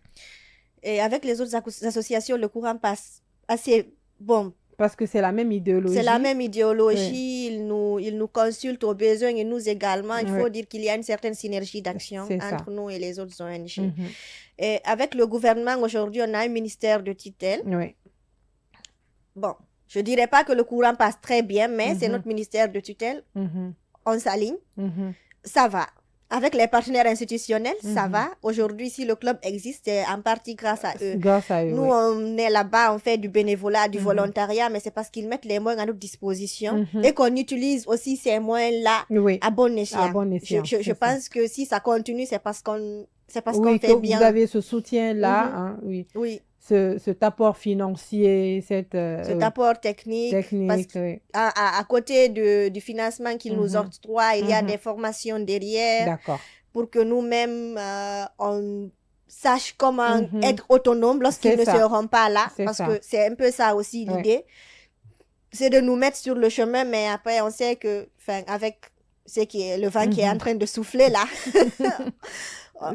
Et avec les autres associations, le courant passe assez bon. Parce que c'est la même idéologie. C'est la même idéologie, ils nous consultent aux besoins et nous également. Il faut Ouais. dire qu'il y a une certaine synergie d'action C'est ça. entre nous et les autres ONG. Mhm. Et avec le gouvernement, aujourd'hui, on a un ministère de tutelle. Ouais. Bon, je ne dirais pas que le courant passe très bien, mais c'est Mhm. notre ministère de tutelle. Mhm. On s'aligne, Mhm. ça va. Avec les partenaires institutionnels, ça Mhm. va. Aujourd'hui, si le club existe, c'est en partie grâce à eux. Grâce à eux, Nous, oui. on est là-bas, on fait du bénévolat, du Mhm. volontariat, mais c'est parce qu'ils mettent les moyens à notre disposition Mhm. et qu'on utilise aussi ces moyens-là Oui. à bon À escient. bon escient, Je c'est ça. pense que si ça continue, c'est parce qu'on Oui, fait que bien. vous avez ce soutien-là, Mhm. hein, oui. Oui, Cet apport financier, cet apport technique. Parce technique, oui. à côté du financement qu'ils nous Mhm. octroient, il y a Mhm. des formations derrière D'accord. pour que nous-mêmes, on sache comment Mhm. être autonome lorsqu'ils C'est ne ça. seront pas là. C'est Parce ça. que c'est un peu ça aussi Ouais. l'idée. C'est de nous mettre sur le chemin, mais après, on sait que, avec le vent qui est en Mhm. train de souffler là,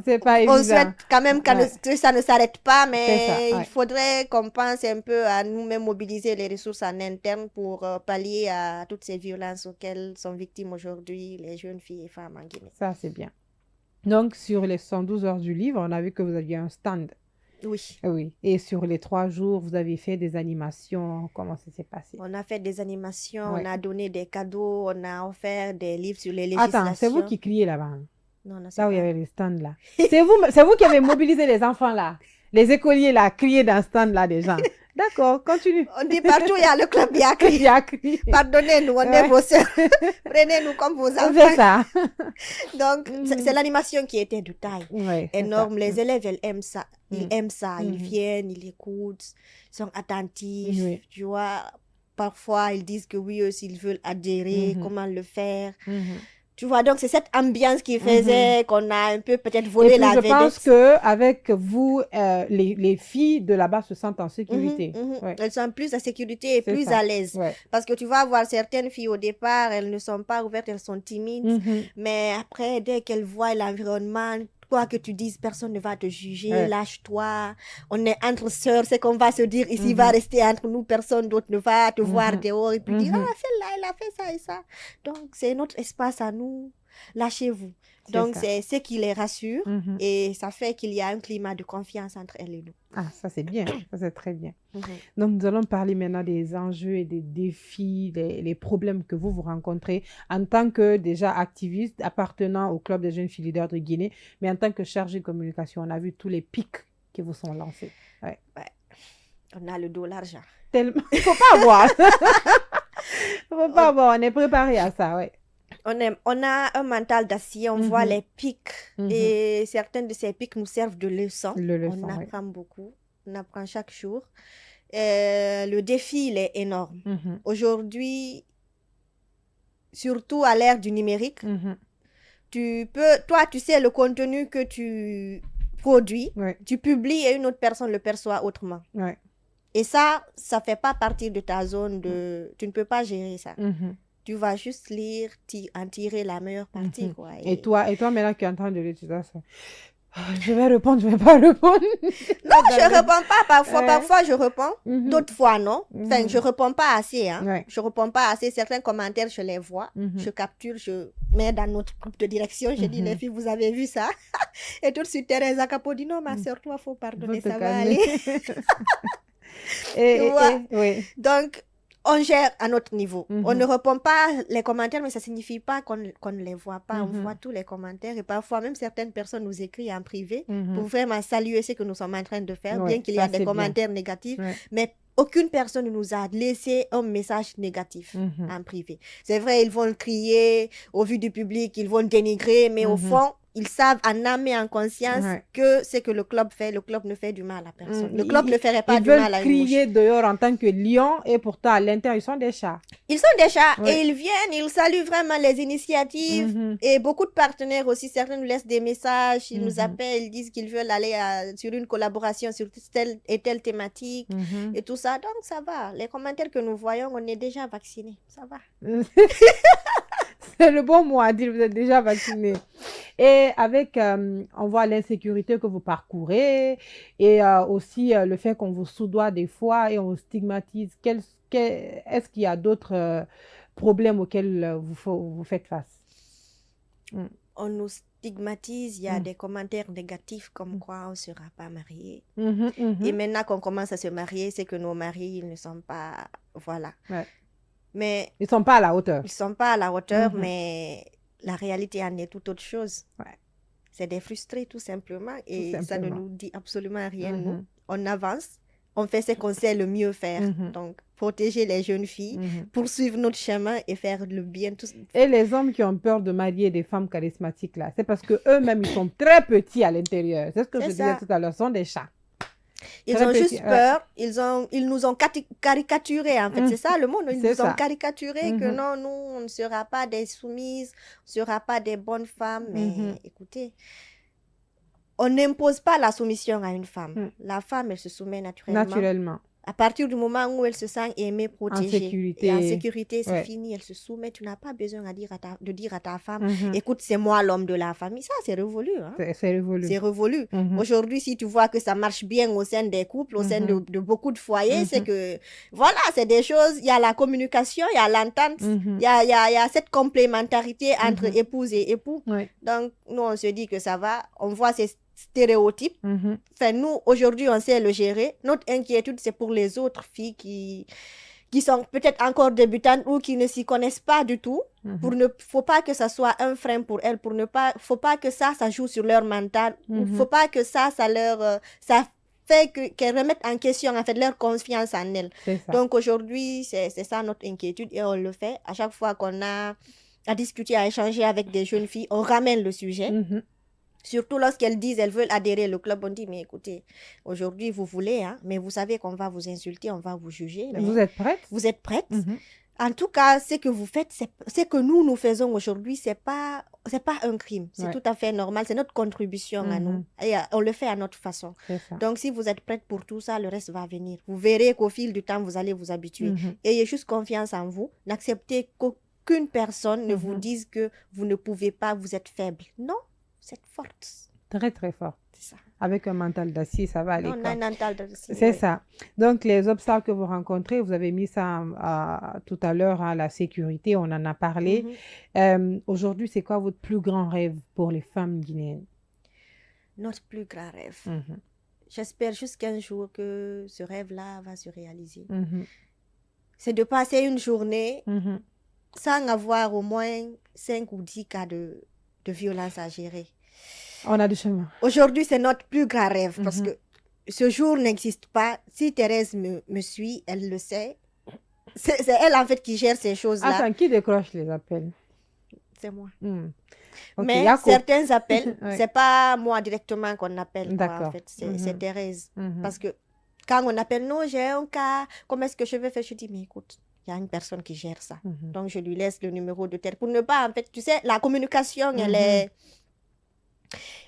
C'est pas on évident. souhaite quand même Ouais. que ça ne s'arrête pas, C'est mais ça, il ouais. faudrait qu'on pense un peu à nous-mêmes mobiliser les ressources en interne pour pallier à toutes ces violences auxquelles sont victimes aujourd'hui les jeunes filles et femmes en Guinée. Ça, c'est bien. Donc, sur les 112 heures du livre, on a vu que vous aviez un stand. Oui. Oui. Et sur les 3 jours, vous avez fait des animations. Comment ça s'est passé? On a fait des animations, Ouais. on a donné des cadeaux, on a offert des livres sur les législations. Attends, c'est vous qui criez là-bas, hein? Non, non, c'est Là où il y pas. avait les stands là. C'est vous qui avez mobilisé les enfants là. Les écoliers là, crier dans le stand là des gens. D'accord, continue. On dit partout, il y a le club Il Yakri. y a crié. Pardonnez-nous, on Ouais. est vos sœurs. Prenez-nous comme vos C'est enfants. ça. Donc, c'est l'animation qui était de taille. Ouais, c'est Énorme. ça. Les élèves, ils aiment ça. Ils Mm. aiment ça. Ils Mhm. viennent, ils écoutent, ils sont attentifs. Oui. Tu vois, parfois, ils disent que oui, eux, s'ils veulent adhérer, Mhm. comment le faire. Mhm. Tu vois, donc c'est cette ambiance qui faisait qu'on a un peu peut-être Et volé puis la je vedette. pense que avec vous, les filles de là-bas se sentent en Mhm, sécurité. mhm. Ouais, Elles sont plus en sécurité et c'est plus ça. à l'aise. Ouais. Parce que tu vas voir certaines filles au départ, elles ne sont pas ouvertes, elles sont timides. Mhm. Mais après, dès qu'elles voient l'environnement, quoi que tu dises, personne ne va te juger, Ouais. lâche-toi. On est entre sœurs, c'est qu'on va se dire, ici Mhm. va rester entre nous, personne d'autre ne va te voir Mhm. dehors et puis dire, Mhm. ah, celle-là, elle a fait ça et ça. Donc, c'est notre espace à nous, lâchez-vous. C'est Donc, ça. c'est ce qui les rassure Mhm. et ça fait qu'il y a un climat de confiance entre elles et nous. Ah, ça c'est bien, ça c'est très bien. Mhm. Donc, nous allons parler maintenant des enjeux et des défis, les problèmes que vous rencontrez en tant que déjà activiste appartenant au Club des jeunes filles leaders de Guinée, mais en tant que chargé de communication. On a vu tous les pics qui vous sont lancés. Ouais. On a le dos, l'argent. Tellement... Il ne faut pas avoir. Il ne faut pas avoir. On est préparé à ça, ouais. On a un mental d'acier, on voit Mhm. les pics Mhm. et certains de ces pics nous servent de leçons. Le leçon, On ouais. apprend beaucoup, on apprend chaque jour. Le défi, il est énorme. Mhm. Aujourd'hui, surtout à l'ère du numérique, Mhm. toi, tu sais le contenu que tu produis, Ouais, tu publies et une autre personne le perçoit autrement. ouais. Et ça fait pas partie de ta zone de... Tu ne peux pas gérer ça. Mhm. Tu vas juste lire, en tirer la meilleure partie, Mhm. quoi. Et toi, maintenant qui es en train de l'utiliser, ça. Je vais répondre, je vais pas répondre. Non, je réponds pas parfois. Ouais. Parfois, je réponds. Mhm. D'autres fois, non. Enfin, Mhm. je réponds pas assez. Hein. Ouais. Je réponds pas assez. Certains commentaires, je les vois. Mhm. Je capture, je mets dans notre groupe de direction. Je dis, Mhm. les filles, vous avez vu ça? Et tout de suite, Thérèse Akapo dit, non, ma soeur, toi, faut pardonner, Faut te ça va calmer. aller. Tu vois? Oui. Donc, on gère à notre niveau. Mhm. On ne répond pas les commentaires, mais ça signifie pas qu'on ne les voit pas. On Mhm. voit tous les commentaires et parfois même certaines personnes nous écrivent en privé Mhm. pour vraiment saluer ce que nous sommes en train de faire, Ouais, bien qu'il y ça, a des c'est bien. commentaires négatifs. Ouais. Mais aucune personne ne nous a laissé un message négatif Mhm. en privé. C'est vrai, ils vont le crier au vu du public, ils vont le dénigrer, mais au Mhm. fond, ils savent en âme et en conscience Ouais. que ce que le club fait, le club ne fait du mal à personne. Le Ils- club ne ferait pas Ils du mal veulent à une mouche. crier dehors en tant que lion et pourtant à l'intérieur, ils sont des chats. Ils sont des chats Ouais. et ils viennent, ils saluent vraiment les initiatives. Mhm. Et beaucoup de partenaires aussi, certains nous laissent des messages, ils nous Mhm. appellent, ils disent qu'ils veulent aller sur une collaboration sur telle et telle thématique Mhm. et tout ça. Donc ça va. Les commentaires que nous voyons, on est déjà vaccinés. Ça va. C'est le bon mot à dire, vous êtes déjà vacciné. Et avec, on voit l'insécurité que vous parcourez et aussi le fait qu'on vous soudoie des fois et on vous stigmatise. Est-ce qu'il y a d'autres problèmes auxquels vous faites face? On nous stigmatise, il y a Mm. des commentaires négatifs comme quoi on ne sera pas marié. Mhm, mhm. Et maintenant qu'on commence à se marier, c'est que nos maris, ils ne sont pas... Voilà. Ouais. Mais Ils ne sont pas à la hauteur. ils ne sont pas à la hauteur, Mhm. mais la réalité en est tout autre chose. Ouais. C'est des frustrés tout simplement. Et ça ne simplement. nous dit absolument rien, Mhm. nous. On avance, on fait ce qu'on sait le mieux faire. Mhm. Donc, protéger les jeunes filles, Mhm. poursuivre notre chemin et faire le bien. Et les hommes qui ont peur de marier des femmes charismatiques, là, c'est parce qu'eux-mêmes, ils sont très petits à l'intérieur. C'est ce que C'est je disais ça. tout à l'heure, ce sont des chats. Ils Très ont petits, juste ouais. peur, ils nous ont caricaturés en fait, Mhm. c'est ça le mot, ils C'est nous ont ça. caricaturés que Mhm. non, nous, on ne sera pas des soumises, on ne sera pas des bonnes femmes, mais Mhm. écoutez, on n'impose pas la soumission à une femme. Mhm. La femme, elle se soumet naturellement. Naturellement. À partir du moment où elle se sent aimée, protégée, sécurité. et en sécurité, c'est Ouais. fini, elle se soumet. Tu n'as pas besoin de dire à ta femme, Mhm. écoute, c'est moi l'homme de la famille. Ça, c'est révolu. Hein? C'est révolu. C'est révolu. Mhm. Aujourd'hui, si tu vois que ça marche bien au sein des couples, au sein de beaucoup de foyers, c'est que, voilà, c'est des choses, il y a la communication, il y a l'entente, Mhm. il y a cette complémentarité entre épouse et époux. Ouais. Donc, nous, on se dit que ça va, on voit ces stéréotypes. Mhm. Enfin, nous, aujourd'hui, on sait le gérer. Notre inquiétude, c'est pour les autres filles qui sont peut-être encore débutantes ou qui ne s'y connaissent pas du tout. Faut pas que ça soit un frein pour elles, faut pas que ça joue sur leur mental, faut pas que ça leur, ça fait qu'elles remettent en question, en fait, leur confiance en elles. C'est ça. Donc, aujourd'hui, c'est ça notre inquiétude et on le fait. À chaque fois qu'on a à discuter, à échanger avec des jeunes filles, on ramène le sujet. Mhm. Surtout lorsqu'elles disent elles veulent adhérer au club, on dit mais écoutez, aujourd'hui vous voulez, hein, mais vous savez qu'on va vous insulter, on va vous juger. Mais Vous êtes prête? vous êtes prête? Mhm. En tout cas, ce que vous faites, ce que nous faisons aujourd'hui, c'est pas un crime. C'est Ouais. tout à fait normal. C'est notre contribution à nous. Et on le fait à notre façon. C'est ça. Donc, si vous êtes prête pour tout ça, le reste va venir. Vous verrez qu'au fil du temps, vous allez vous habituer. Ayez juste confiance en vous. N'acceptez qu'aucune personne ne vous dise que vous ne pouvez pas, vous êtes faible. Non, vous êtes forte. Très, très fort. C'est ça. Avec un mental d'acier, ça va aller. On a un mental d'acier. C'est Oui. ça. Donc, les obstacles que vous rencontrez, vous avez mis ça tout à l'heure à la sécurité, on en a parlé. Aujourd'hui, c'est quoi votre plus grand rêve pour les femmes guinéennes? Notre plus grand rêve. J'espère juste qu'un jour que ce rêve-là va se réaliser. C'est de passer une journée sans avoir au moins 5 ou 10 cas de violence à gérer. On a du chemin. Aujourd'hui, c'est notre plus grand rêve parce que ce jour n'existe pas. Si Thérèse me suit, elle le sait. C'est elle, en fait, qui gère ces choses-là. Attends, qui décroche les appels? C'est moi. Okay, mais Yako. certains appels, Ouais. c'est pas moi directement qu'on appelle. Quoi, D'accord. en fait. C'est Thérèse. Mhm. Parce que quand on appelle, non, j'ai un cas, comment est-ce que je vais faire? Je dis, mais écoute, il y a une personne qui gère ça. Donc, je lui laisse le numéro de Thérèse. Pour ne pas, en fait, tu sais, la communication,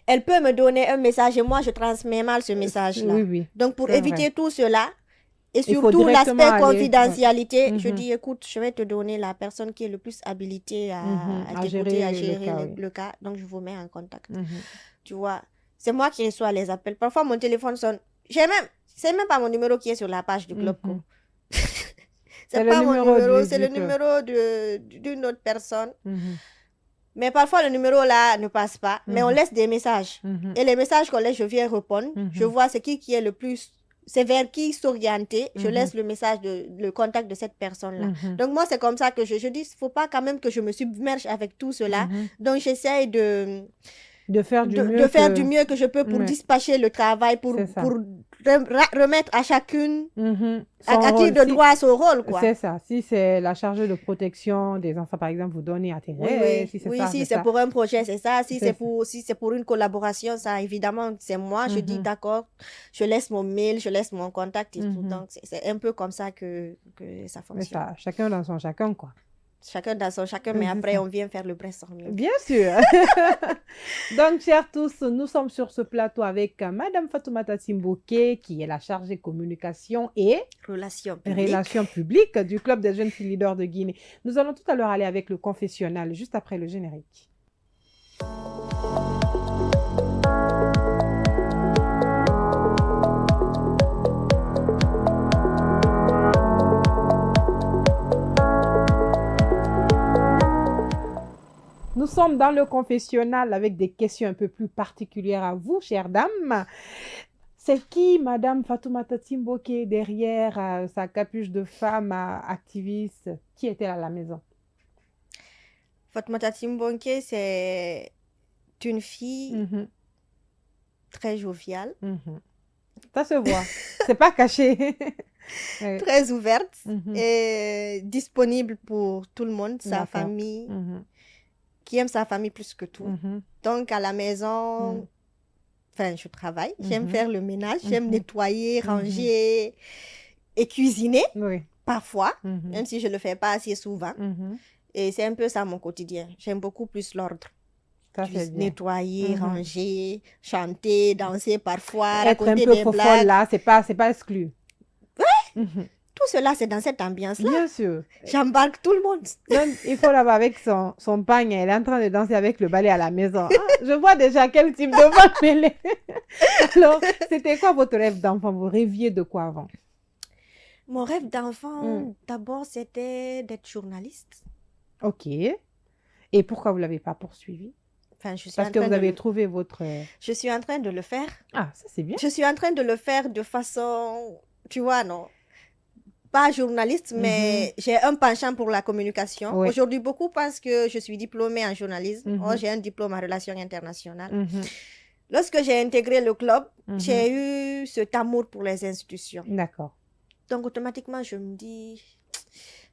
elle peut me donner un message et moi, je transmets mal ce message-là. Oui, oui. Donc, pour C'est éviter vrai. tout cela, et Il faut surtout directement l'aspect aller, confidentialité, ouais. je dis, écoute, je vais te donner la personne qui est le plus habilitée à gérer à le gérer cas, oui. le cas. Donc, je vous mets en contact. Tu vois, c'est moi qui reçois les appels. Parfois, mon téléphone sonne. C'est même pas mon numéro qui est sur la page du club. C'est pas mon numéro, c'est le numéro d'une autre personne. Mais parfois, le numéro là ne passe pas. Mais on laisse des messages. Et les messages qu'on laisse, je viens répondre. Je vois c'est qui est le plus... C'est vers qui s'orienter. Je laisse le message, le contact de cette personne-là. Donc, moi, c'est comme ça que je dis, il ne faut pas quand même que je me submerge avec tout cela. Donc, j'essaye de faire du mieux que je peux pour dispatcher le travail, pour remettre à chacune, Son à qui rôle, de droit son rôle, quoi. c'est ça. Si c'est la chargée de protection des enfants, par exemple, vous donnez à Thérèse. Si c'est ça, si c'est c'est ça. pour un projet, c'est ça. Si C'est c'est pour une collaboration, ça, évidemment, c'est moi. Je dis d'accord, je laisse mon mail, je laisse mon contact et tout. Donc, c'est un peu comme ça que ça Mais fonctionne. ça, chacun dans son chacun, quoi. Chacun dans son chacun, mais C'est après, ça. on vient faire le brainstorming. Bien sûr. Donc, chers tous, nous sommes sur ce plateau avec Madame Fatoumata Simboké, qui est la chargée communication et Relations publiques. relations publiques du Club des jeunes filles leaders de Guinée. Nous allons tout à l'heure aller avec le confessionnal, juste après le générique. Nous sommes dans le confessionnal avec des questions un peu plus particulières à vous, chères dames. C'est qui, Madame Fatoumata Simboké, derrière sa capuche de femme activiste? Qui était à la maison? Fatoumata Simbonke, c'est une fille très joviale, Ça se voit. C'est pas caché. Ouais. très ouverte et disponible pour tout le monde, sa D'accord. famille, qui aime sa famille plus que tout. Donc, à la maison, enfin, je travaille, j'aime faire le ménage, j'aime nettoyer, ranger et cuisiner, Oui. parfois, même si je ne le fais pas assez souvent. Et c'est un peu ça mon quotidien. J'aime beaucoup plus l'ordre. Ça, c'est bien. Nettoyer, ranger, chanter, danser parfois, Être un raconter peu des fofolle blagues. là, c'est pas exclu. Tout cela, c'est dans cette ambiance-là. Bien sûr. J'embarque tout le monde. Donc, il faut l'avoir avec son pagne. Elle est en train de danser avec le balai à la maison. Ah, je vois déjà quel type de voix elle est. Alors, c'était quoi votre rêve d'enfant? Vous rêviez de quoi avant? Mon rêve d'enfant, d'abord, c'était d'être journaliste. Ok. Et pourquoi vous ne l'avez pas poursuivi? Enfin, je suis Parce en que train vous de avez le- trouvé votre... Je suis en train de le faire. Ah, ça c'est bien. Je suis en train de le faire de façon, tu vois, non, pas journaliste, mais j'ai un penchant pour la communication. Oui. Aujourd'hui, beaucoup pensent que je suis diplômée en journalisme. Or, j'ai un diplôme en relations internationales. Lorsque j'ai intégré le club, j'ai eu cet amour pour les institutions. D'accord. Donc, automatiquement, je me dis,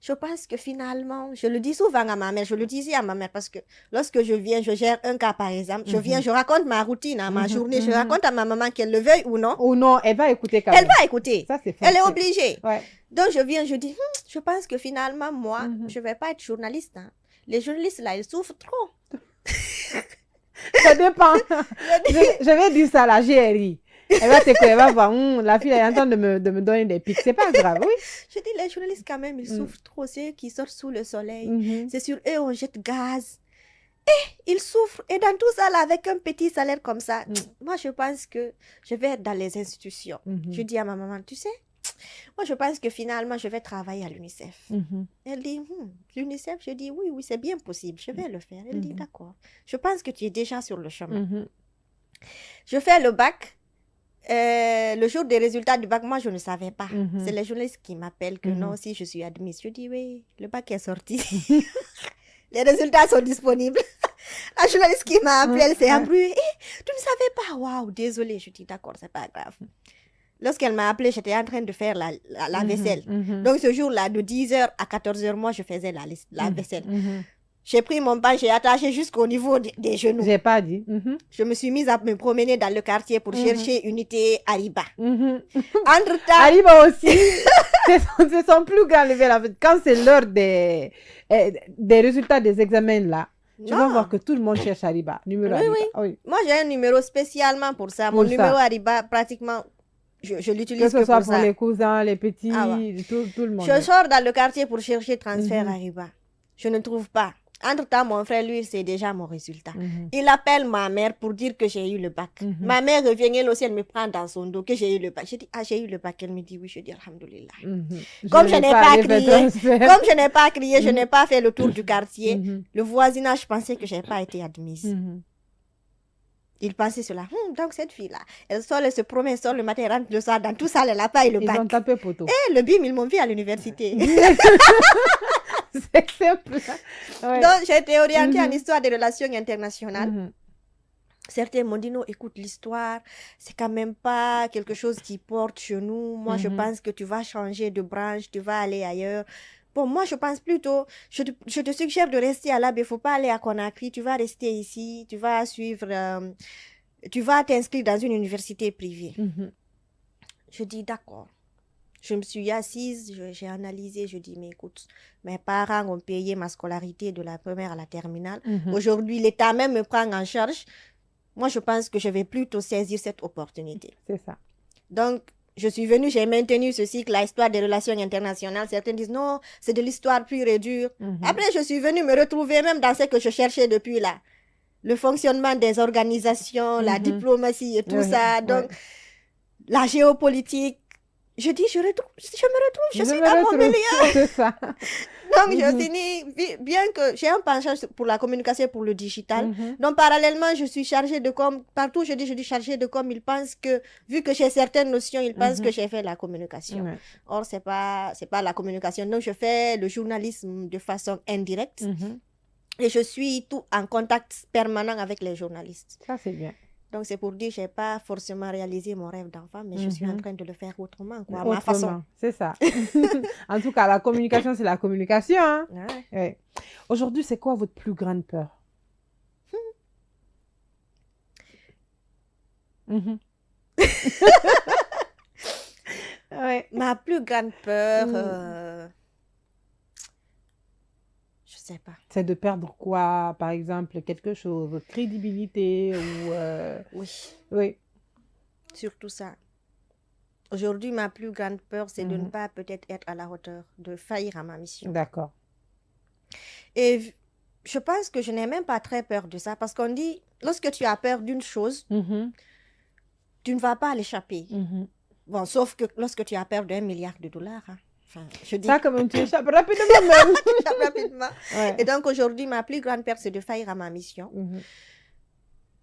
je pense que finalement, je le dis souvent à ma mère, je le disais à ma mère parce que lorsque je viens, je gère un cas par exemple, je viens, je raconte ma routine, ma journée, je raconte à ma maman qu'elle le veuille ou non. Ou non, elle va écouter quand Elle même. va écouter. Ça, c'est Elle est facile. obligée. Ouais. Donc, je viens, je dis, je pense que finalement, moi, je ne vais pas être journaliste. Hein. Les journalistes, là, ils souffrent trop. Ça dépend. Je vais dire ça à la GRI. Elle va voir, la fille elle est en train de me donner des pics. C'est pas grave, oui. Je dis, les journalistes, quand même, ils souffrent trop. C'est eux qui sortent sous le soleil. C'est sur eux on jette gaz. Et ils souffrent. Et dans tout ça, là, avec un petit salaire comme ça, moi, je pense que je vais être dans les institutions. Je dis à ma maman, tu sais, moi, je pense que finalement, je vais travailler à l'UNICEF. Elle dit, l'UNICEF, je dis, oui, c'est bien possible, je vais le faire. Elle dit, d'accord. Je pense que tu es déjà sur le chemin. Je fais le bac. Le jour des résultats du bac, moi, je ne savais pas. C'est les journalistes qui m'appellent que non, si je suis admise. Je dis, oui, le bac est sorti. Les résultats sont disponibles. La journaliste qui m'a appelé, elle s'est embrouillée. Tu ne savais pas? Waouh, désolée. Je dis, d'accord, c'est pas grave. Lorsqu'elle m'a appelé, j'étais en train de faire la vaisselle. Donc, ce jour-là, de 10h à 14h, moi, je faisais la vaisselle. J'ai pris mon pain, j'ai attaché jusqu'au niveau des genoux. J'ai pas dit. Je me suis mise à me promener dans le quartier pour chercher unité Ariba. Entre-temps... Ariba aussi, c'est son plus grand level. Quand c'est l'heure des résultats des examens là, tu vas voir que tout le monde cherche Ariba. Numéro Ariba. Oui. Moi, j'ai un numéro spécialement pour ça. Mon numéro Ariba, pratiquement, je l'utilise que ce soit pour ça. Les cousins, les petits, tout le monde. Je sors dans le quartier pour chercher transfert Ariba. Je ne trouve pas. Entre-temps, mon frère, lui, c'est déjà mon résultat. Il appelle ma mère pour dire que j'ai eu le bac. Ma mère revient, elle aussi, elle me prend dans son dos que j'ai eu le bac. Je dis, j'ai eu le bac. Elle me dit, oui, je dis, alhamdoulilah. Comme je n'ai pas crié, je n'ai pas fait le tour du quartier, le voisinage pensait que je n'ai pas été admise. Il pensait cela. Donc, cette fille-là, elle sort, elle se promène, elle sort le matin, elle rentre le soir, dans tout ça, elle n'a pas eu le bac. Ils ont tapé poteau. Et le BIM, ils m'ont vu à l'université. C'est simple. Ouais. Donc, j'ai été orientée en histoire des relations internationales. Certains m'ont dit, non, écoute, l'histoire, c'est quand même pas quelque chose qui porte chez nous. Moi, je pense que tu vas changer de branche, tu vas aller ailleurs. Bon, moi, je pense plutôt, je te suggère de rester à l'AB, il ne faut pas aller à Conakry, tu vas rester ici, tu vas suivre, tu vas t'inscrire dans une université privée. Je dis, d'accord. Je me suis assise, j'ai analysé, je dis, mais écoute, mes parents ont payé ma scolarité de la première à la terminale. Aujourd'hui, l'État même me prend en charge. Moi, je pense que je vais plutôt saisir cette opportunité. C'est ça. Donc, je suis venue, j'ai maintenu ce cycle, l'histoire des relations internationales. Certains disent, non, c'est de l'histoire pure et dure. Après, je suis venue me retrouver même dans ce que je cherchais depuis là. Le fonctionnement des organisations, la diplomatie et tout ça. Donc, la géopolitique. Je dis, je me retrouve, je suis dans mon milieu. C'est ça. Donc, je finis, bien que j'ai un penchant pour la communication et pour le digital. Donc, parallèlement, je suis chargée de com. Partout, je dis chargée de com. Ils pensent que, vu que j'ai certaines notions, ils pensent que j'ai fait la communication. Or, c'est pas la communication. Donc, je fais le journalisme de façon indirecte. Et je suis tout en contact permanent avec les journalistes. Ça, c'est bien. Donc, c'est pour dire que je n'ai pas forcément réalisé mon rêve d'enfant, mais je suis en train de le faire autrement, quoi, à ma façon. C'est ça. En tout cas, la communication, c'est la communication. Hein? Ouais. Aujourd'hui, c'est quoi votre plus grande peur? Ma plus grande peur... Je sais pas. C'est de perdre quoi, par exemple, quelque chose, votre crédibilité ou... Oui. Surtout ça. Aujourd'hui, ma plus grande peur, c'est de ne pas peut-être être à la hauteur, de faillir à ma mission. D'accord. Et je pense que je n'ai même pas très peur de ça, parce qu'on dit, lorsque tu as peur d'une chose, tu ne vas pas l'échapper. Bon, sauf que lorsque tu as peur d'1 milliard de dollars, hein. Enfin, je dis... Ça, comme tu échappes rapidement même. rapidement. Et donc, aujourd'hui, ma plus grande peur, c'est de faillir à ma mission.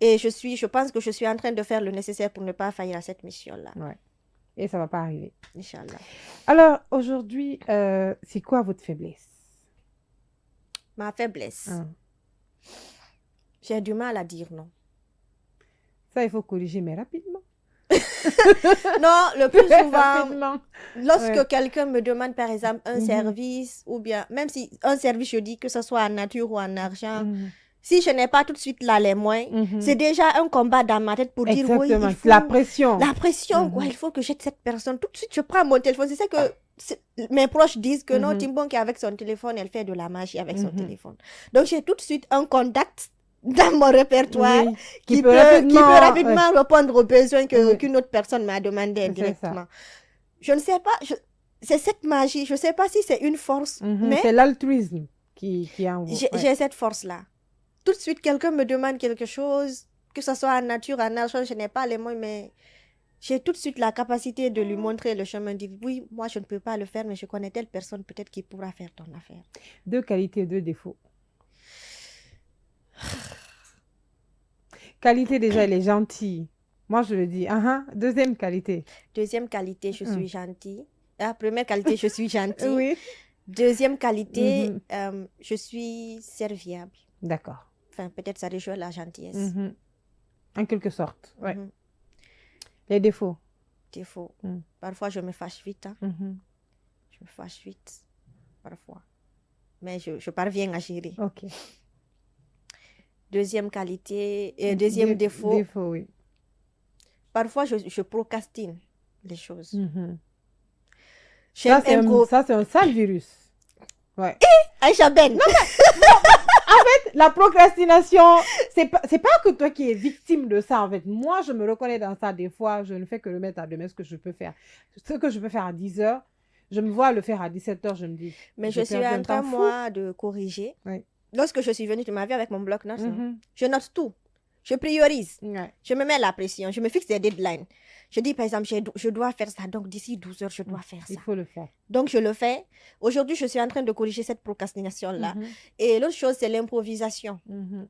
Et je pense que je suis en train de faire le nécessaire pour ne pas faillir à cette mission-là. Et ça ne va pas arriver. Inch'Allah. Alors, aujourd'hui, c'est quoi votre faiblesse? Ma faiblesse? J'ai du mal à dire non. Ça, il faut corriger, mais rapidement. Non, le plus souvent, lorsque quelqu'un me demande par exemple un service, ou bien, même si un service, je dis que ce soit en nature ou en argent, si je n'ai pas tout de suite là les moyens, c'est déjà un combat dans ma tête pour dire oui, il faut... La pression. La pression, quoi, il faut que j'aide cette personne. Tout de suite, je prends mon téléphone. C'est ça que mes proches disent que non, Timbonke avec son téléphone, elle fait de la magie avec son téléphone. Donc, j'ai tout de suite un contact dans mon répertoire qui peut rapidement répondre aux besoins qu'une autre personne m'a demandé indirectement. Je ne sais pas, c'est cette magie, je ne sais pas si c'est une force, mais... C'est l'altruisme qui en vous. J'ai cette force-là. Tout de suite, quelqu'un me demande quelque chose, que ce soit en nature, en argent, je n'ai pas les moyens, mais j'ai tout de suite la capacité de lui montrer le chemin, de dire oui, moi je ne peux pas le faire, mais je connais telle personne peut-être qui pourra faire ton affaire. 2 qualités, 2 défauts. Qualité, déjà, elle est gentille. Moi, je le dis. Deuxième qualité. Deuxième qualité, je suis gentille. Première qualité, je suis gentille. Oui. Deuxième qualité, je suis serviable. D'accord. Enfin, peut-être ça rejoint la gentillesse. En quelque sorte, ouais. Les défauts. Défauts. Parfois, je me fâche vite. Je me fâche vite, parfois. Mais je parviens à gérer. Ok. Deuxième qualité, deuxième défaut. Défaut, oui. Parfois, je procrastine les choses. Ça, c'est un sale virus. Ouais. Aïcha Ben. Non, en fait, la procrastination, c'est pas que toi qui es victime de ça. En fait, moi, je me reconnais dans ça. Des fois, je ne fais que le mettre à demain ce que je peux faire. Ce que je peux faire à 10h, je me vois le faire à 17h, je me dis. Mais je suis en train, moi, de corriger. Oui. Lorsque je suis venue, tu m'as vu avec mon bloc-notes. Je note tout. Je priorise. Je me mets la pression. Je me fixe des deadlines. Je dis, par exemple, je dois faire ça. Donc, d'ici 12 heures, je dois faire ça. Il faut le faire. Donc, je le fais. Aujourd'hui, je suis en train de corriger cette procrastination-là. Et l'autre chose, c'est l'improvisation.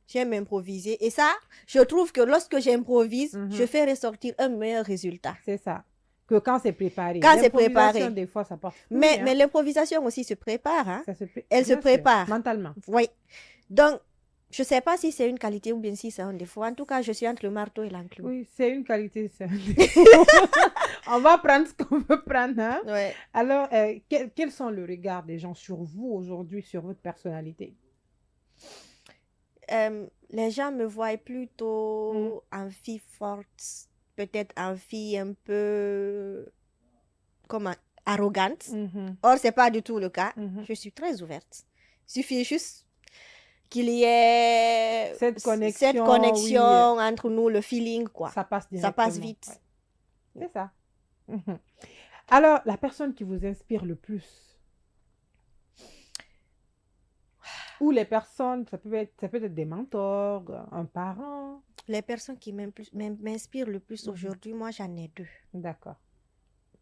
J'aime improviser. Et ça, je trouve que lorsque j'improvise, je fais ressortir un meilleur résultat. C'est ça. Que quand c'est préparé. Quand c'est préparé. Des fois, ça porte fruit, mais l'improvisation aussi se prépare. Hein? Elle se prépare. Mentalement. Oui. Donc, Je ne sais pas si c'est une qualité ou bien si c'est un défaut. En tout cas, je suis entre le marteau et l'enclume. Oui, c'est une qualité, c'est un défaut. On va prendre ce qu'on veut prendre. Hein? Ouais. Alors, quels sont le regard des gens sur vous aujourd'hui, sur votre personnalité? Les gens me voient plutôt en fille forte, peut-être en fille un peu comment, arrogante. Or, ce n'est pas du tout le cas. Je suis très ouverte. Il suffit juste qu'il y ait cette cette connexion connexion oui. entre nous, le feeling, quoi. Ça passe directement. Ça passe vite. Ouais. C'est ça. Alors, la personne qui vous inspire le plus? Ou les personnes, ça peut être des mentors, un parent. Les personnes qui m'inspirent le plus aujourd'hui, moi, j'en ai deux. D'accord.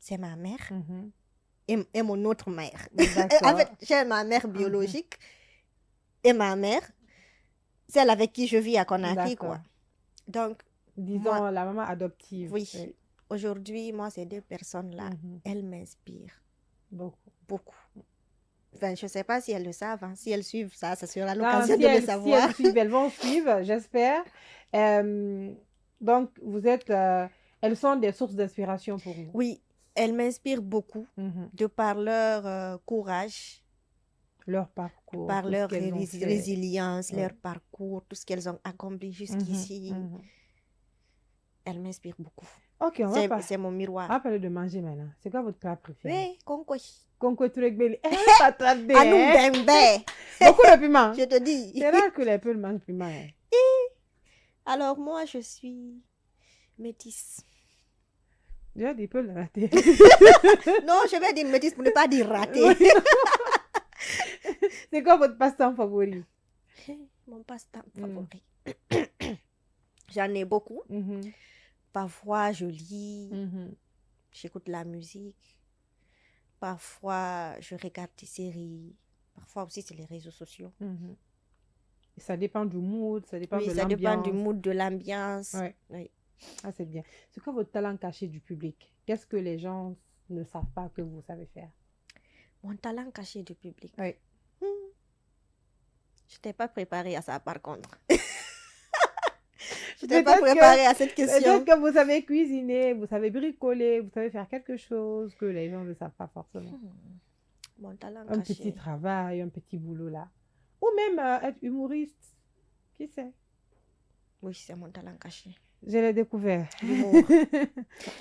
C'est ma mère et mon autre mère. D'accord. En fait, j'ai ma mère biologique et ma mère, celle avec qui je vis à Conakry, quoi. Donc, disons, moi, la maman adoptive. Oui. Aujourd'hui, moi, ces deux personnes-là, elles m'inspirent. Beaucoup. Enfin, je ne sais pas si elles le savent. Hein. Si elles suivent ça, ça sera l'occasion de le savoir. Si elles suivent, elles vont suivre, j'espère. Donc, vous êtes... elles sont des sources d'inspiration pour vous. Oui, elles m'inspirent beaucoup de par leur courage. Leur parcours. Par leur résilience, leur parcours, tout ce qu'elles ont accompli jusqu'ici. Elles m'inspirent beaucoup. Ok, c'est mon miroir. On va parler de manger maintenant. C'est quoi votre plat préféré? Oui, concoy. Concoy Touregbeli. Pas tardé. À nous, bembé. Beaucoup de piment. Je te dis. C'est rare que les peuples mangent piment. Hein. Alors, moi, je suis métisse. Déjà, des peuples ratés. Non, je vais dire métisse pour ne pas dire raté. Oui. C'est quoi votre passe-temps favori? Mon passe-temps favori. J'en ai beaucoup. Parfois, je lis, j'écoute la musique. Parfois, je regarde des séries. Parfois aussi, c'est les réseaux sociaux. Ça dépend du mood, ça dépend de l'ambiance. Oui, ça dépend du mood, de l'ambiance. Ouais. Oui. Ah, c'est bien. C'est quoi votre talent caché du public? Qu'est-ce que les gens ne savent pas que vous savez faire? Mon talent caché du public? Oui. Je n'étais pas préparée à ça, par contre. Je n'étais pas préparée à cette question. Peut-être que vous savez cuisiner, vous savez bricoler, vous savez faire quelque chose que les gens ne savent pas forcément. Mon talent un caché. Petit travail, un petit boulot là. Ou même être humoriste. Qui sait? Oui, c'est mon talent caché. Je l'ai découvert.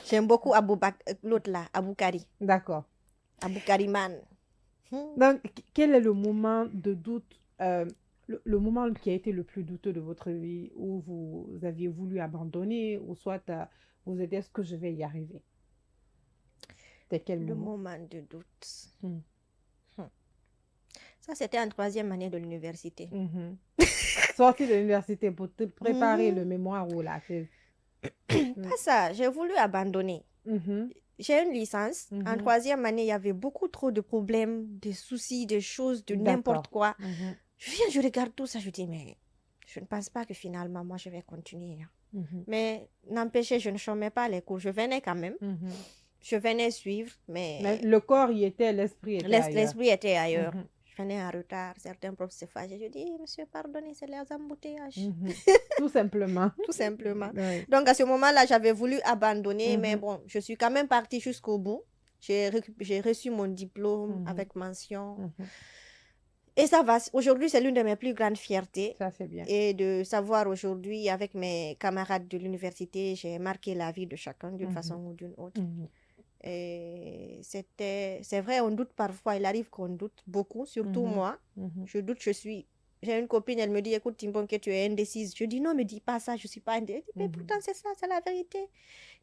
J'aime beaucoup l'autre là, Aboukari. D'accord. Aboukari Man. Donc, quel est le moment de doute, le moment qui a été le plus douteux de votre vie, où vous aviez voulu abandonner, ou soit vous êtes dit, est-ce que je vais y arriver? C'était quel moment? Le moment de doute. Ça, c'était en 3e année de l'université. Sortie de l'université pour te préparer le mémoire ou la thèse. Pas ça, j'ai voulu abandonner. J'ai une licence. En 3e année, il y avait beaucoup trop de problèmes, des soucis, des choses, de n'importe quoi. Je viens, je regarde tout ça, je dis, mais je ne pense pas que finalement, moi, je vais continuer. Mais n'empêchait, je ne chômais pas les cours. Je venais quand même. Je venais suivre, mais le corps y était, l'esprit était ailleurs. L'esprit était ailleurs. Je venais en retard. Certains profs se fâchaient. Je dis, monsieur, pardonnez, c'est les embouteillages. Tout simplement. Tout simplement. Oui. Donc, à ce moment-là, j'avais voulu abandonner, mais bon, je suis quand même partie jusqu'au bout. J'ai reçu mon diplôme avec mention. Et ça va. Aujourd'hui, c'est l'une de mes plus grandes fiertés. Ça, c'est bien. Et de savoir aujourd'hui, avec mes camarades de l'université, j'ai marqué la vie de chacun d'une façon ou d'une autre. Et c'est vrai, on doute parfois. Il arrive qu'on doute beaucoup, surtout moi. Je doute, j'ai une copine, elle me dit, écoute, Timbonke, tu es indécise. Je dis, non, ne me dis pas ça, je ne suis pas indécise. Mais pourtant, c'est ça, c'est la vérité.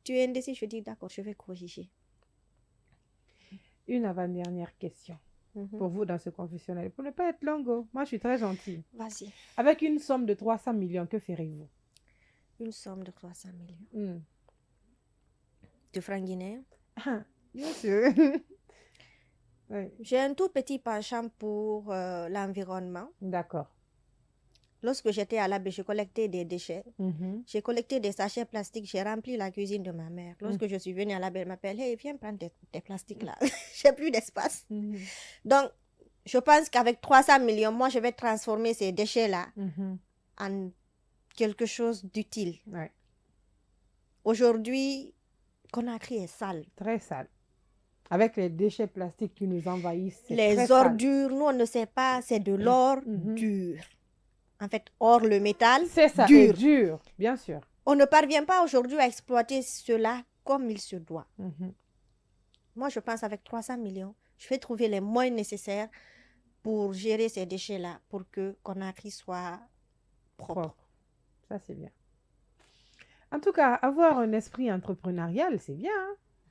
Tu es indécise. Je dis, d'accord, je vais corriger. Une avant-dernière question pour vous dans ce confessionnal. Pour ne pas être longue, moi, je suis très gentille. Vas-y. Avec une somme de 300 millions, que ferez-vous? Une somme de 300 millions. De francs guinéens? Bien sûr. Oui. J'ai un tout petit penchant pour l'environnement. D'accord. Lorsque j'étais à l'AB, je collectais des déchets. J'ai collecté des sachets plastiques. J'ai rempli la cuisine de ma mère. Lorsque je suis venue à l'AB, elle m'appelle, hey, viens prendre tes plastiques là. J'ai plus d'espace. Donc, je pense qu'avec 300 millions, moi, je vais transformer ces déchets là en quelque chose d'utile. Ouais. Aujourd'hui, Conakry est sale. Très sale. Avec les déchets plastiques qui nous envahissent, c'est très Les sale. ordures, nous, on ne sait pas, c'est de l'or dur. En fait, or, le métal, C'est ça, dur. et dur, bien sûr. On ne parvient pas aujourd'hui à exploiter cela comme il se doit. Moi, je pense avec 300 millions, je vais trouver les moyens nécessaires pour gérer ces déchets-là, pour que Conakry soit propre. Ça, c'est bien. En tout cas, avoir un esprit entrepreneurial, c'est bien.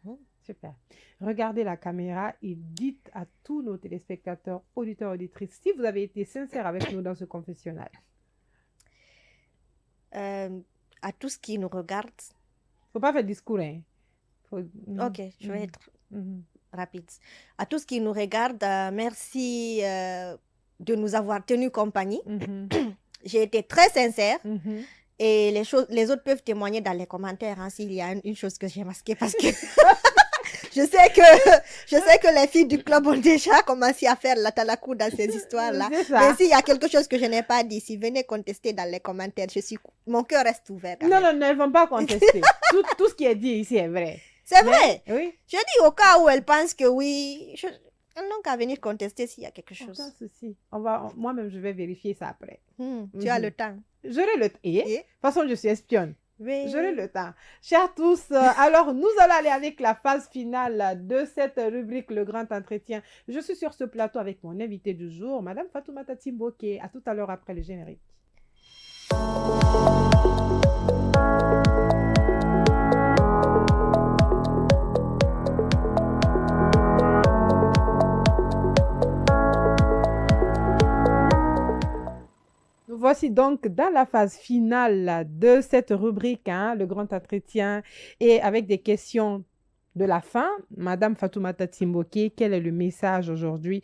Hein? Super. Regardez la caméra et dites à tous nos téléspectateurs, auditeurs, auditrices, si vous avez été sincères avec nous dans ce confessionnal. À tous qui nous regardent. Faut pas faire discours, hein. Ok, je vais être rapide. À tous qui nous regardent, merci de nous avoir tenu compagnie. J'ai été très sincère. Et les autres peuvent témoigner dans les commentaires hein, s'il y a une chose que j'ai masquée parce que je sais que les filles du club ont déjà commencé à faire la talakou dans ces histoires-là. Mais s'il y a quelque chose que je n'ai pas dit, si venez contester dans les commentaires, mon cœur reste ouvert. Non, elles ne vont pas contester. tout ce qui est dit ici est vrai. C'est vrai. Oui. Je dis au cas où elles pensent que oui, elles n'ont qu'à venir contester s'il y a quelque chose. Aucun souci. Moi-même, je vais vérifier ça après. Tu as le temps. J'aurai le temps. De toute façon, je suis espionne. Oui. J'aurai le temps. Chers tous, alors nous allons aller avec la phase finale de cette rubrique Le Grand Entretien. Je suis sur ce plateau avec mon invité du jour, Madame Fatoumata Timboké. À tout à l'heure après le générique. Voici donc dans la phase finale de cette rubrique, hein, le grand entretien, et avec des questions de la fin. Madame Fatoumata Timboké, quel est le message aujourd'hui?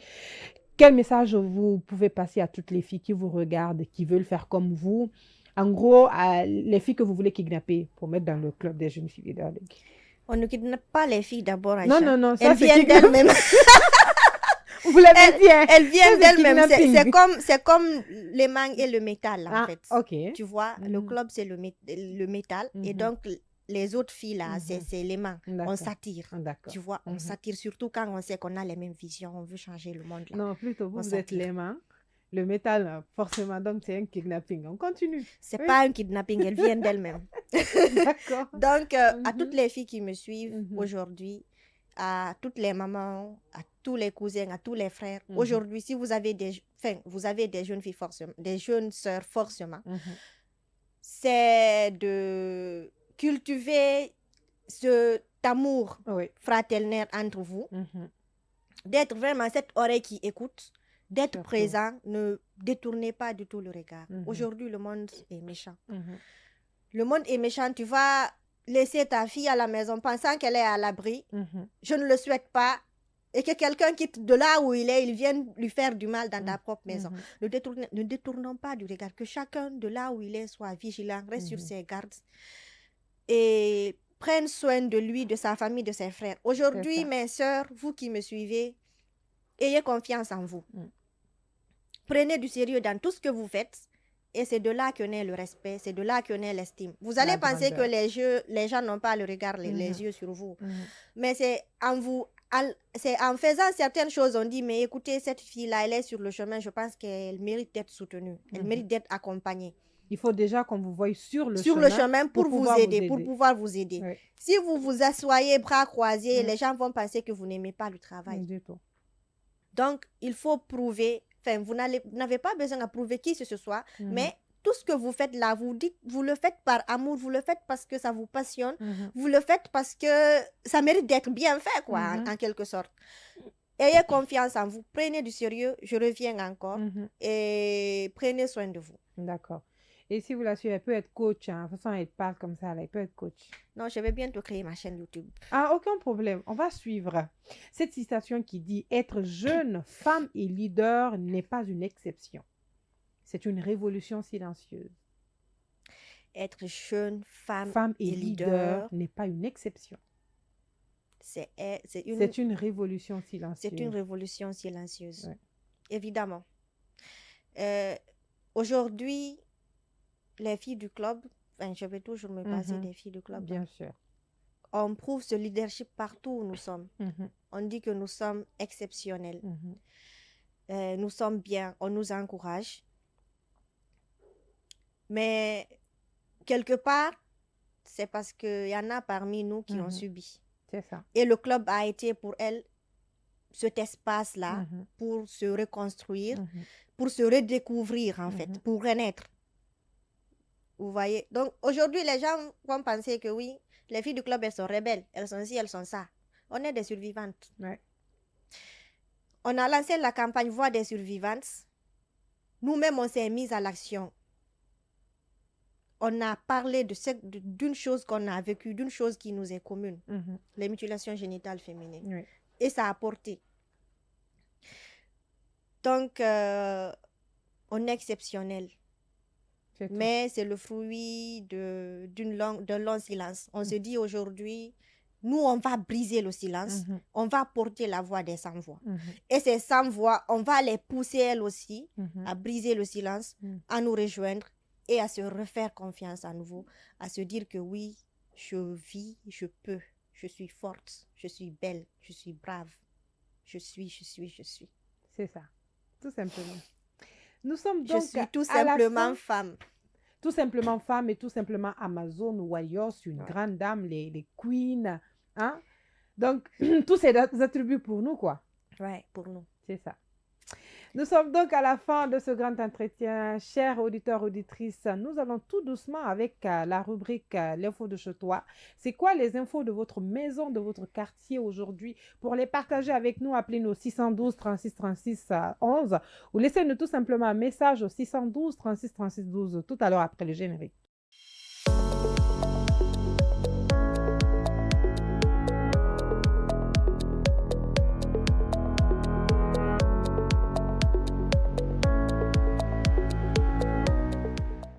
Quel message vous pouvez passer à toutes les filles qui vous regardent, qui veulent faire comme vous? En gros, les filles que vous voulez kidnapper pour mettre dans le club des jeunes filles leaders. On ne kidnappe pas les filles d'abord, Aïcha. Non. Elles viennent d'elles-mêmes. Vous l'avez dit, hein? Elles viennent d'elles-mêmes. C'est comme les mangues et le métal, en fait. Okay. Tu vois, le club, c'est le métal. Et donc, les autres filles, là, c'est les mains. On s'attire. Tu vois, on s'attire surtout quand on sait qu'on a les mêmes visions. On veut changer le monde. Là. Non, plutôt, vous êtes les mains. Le métal, forcément, donc c'est un kidnapping. On continue. C'est pas un kidnapping, elles viennent d'elles-mêmes. D'accord. Donc, à toutes les filles qui me suivent aujourd'hui, à toutes les mamans, à tous les cousins, à tous les frères. Aujourd'hui, si vous avez des jeunes filles forcément, des jeunes sœurs forcément, c'est de cultiver cet amour fraternel entre vous, d'être vraiment cette oreille qui écoute, d'être présent, ne détournez pas du tout le regard. Aujourd'hui, le monde est méchant. Le monde est méchant, tu vas laisser ta fille à la maison pensant qu'elle est à l'abri, je ne le souhaite pas, et que quelqu'un quitte de là où il est, il vienne lui faire du mal dans ta propre maison. Ne détournons pas du regard, que chacun de là où il est soit vigilant, reste sur ses gardes et prenne soin de lui, de sa famille, de ses frères. Aujourd'hui, mes sœurs, vous qui me suivez, ayez confiance en vous. Prenez du sérieux dans tout ce que vous faites. Et c'est de là que naît le respect, c'est de là que naît l'estime. Vous allez penser que les gens n'ont pas le regard, les yeux sur vous. Mais c'est en faisant certaines choses, on dit, mais écoutez, cette fille-là, elle est sur le chemin, je pense qu'elle mérite d'être soutenue, elle mérite d'être accompagnée. Il faut déjà qu'on vous voie sur le chemin pour vous aider, pour pouvoir vous aider. Oui. Si vous vous assoyez bras croisés, les gens vont penser que vous n'aimez pas le travail. Du tout. Donc, il faut prouver. Enfin, vous n'avez pas besoin de prouver qui que ce soit, mais tout ce que vous faites là, vous le faites par amour, vous le faites parce que ça vous passionne, vous le faites parce que ça mérite d'être bien fait, quoi, en quelque sorte. Ayez confiance en vous, prenez du sérieux, je reviens encore, et prenez soin de vous. D'accord. Et si vous la suivez, elle peut être coach. Hein. De toute façon, elle parle comme ça, elle peut être coach. Non, je vais bientôt créer ma chaîne YouTube. Ah, aucun problème. On va suivre cette citation qui dit « Être jeune, femme et leader n'est pas une exception. C'est une révolution silencieuse. » Être jeune, femme et leader n'est pas une exception. C'est une révolution silencieuse. C'est une révolution silencieuse. Ouais. Évidemment. Aujourd'hui, les filles du club, enfin, je vais toujours me passer Mhm. des filles du club, Bien sûr. on prouve ce leadership partout où nous sommes. Mhm. On dit que nous sommes exceptionnels. Mhm. Nous sommes bien, on nous encourage. Mais quelque part, c'est parce qu'il y en a parmi nous qui ont Mhm. subi. C'est ça. Et le club a été pour elles cet espace-là Mhm. pour se reconstruire, Mhm. pour se redécouvrir en fait, Mhm. pour renaître. Vous voyez? Donc aujourd'hui, les gens vont penser que oui, les filles du club, elles sont rebelles, elles sont ci, elles sont ça. On est des survivantes. Ouais. On a lancé la campagne Voix des survivantes. Nous-mêmes, on s'est mis à l'action. On a parlé d'une chose qu'on a vécue, d'une chose qui nous est commune, Mhm. les mutilations génitales féminines. Oui. Et ça a porté. Donc, on est exceptionnel. C'est tout. Mais c'est le fruit d'un long silence. On se dit aujourd'hui, nous, on va briser le silence. Mhm. On va porter la voix des sans-voix. Mhm. Et ces sans-voix, on va les pousser elles aussi Mhm. à briser le silence, Mhm. à nous rejoindre et à se refaire confiance à nouveau, à se dire que oui, je vis, je peux, je suis forte, je suis belle, je suis brave, je suis. C'est ça. Tout simplement. Nous sommes Je donc suis tout à la simplement fin. femme. Tout simplement femme et tout simplement Amazon, Warriors, une Ouais. grande dame, les queens. Hein? Donc, tous ces attributs pour nous, quoi. Ouais, pour nous. C'est ça. Nous sommes donc à la fin de ce grand entretien. Chers auditeurs, auditrices, nous allons tout doucement avec la rubrique L'info de chez toi. C'est quoi les infos de votre maison, de votre quartier aujourd'hui? Pour les partager avec nous, appelez-nous 612 36 36 11 ou laissez-nous tout simplement un message au 612 36 36 12 tout à l'heure après le générique.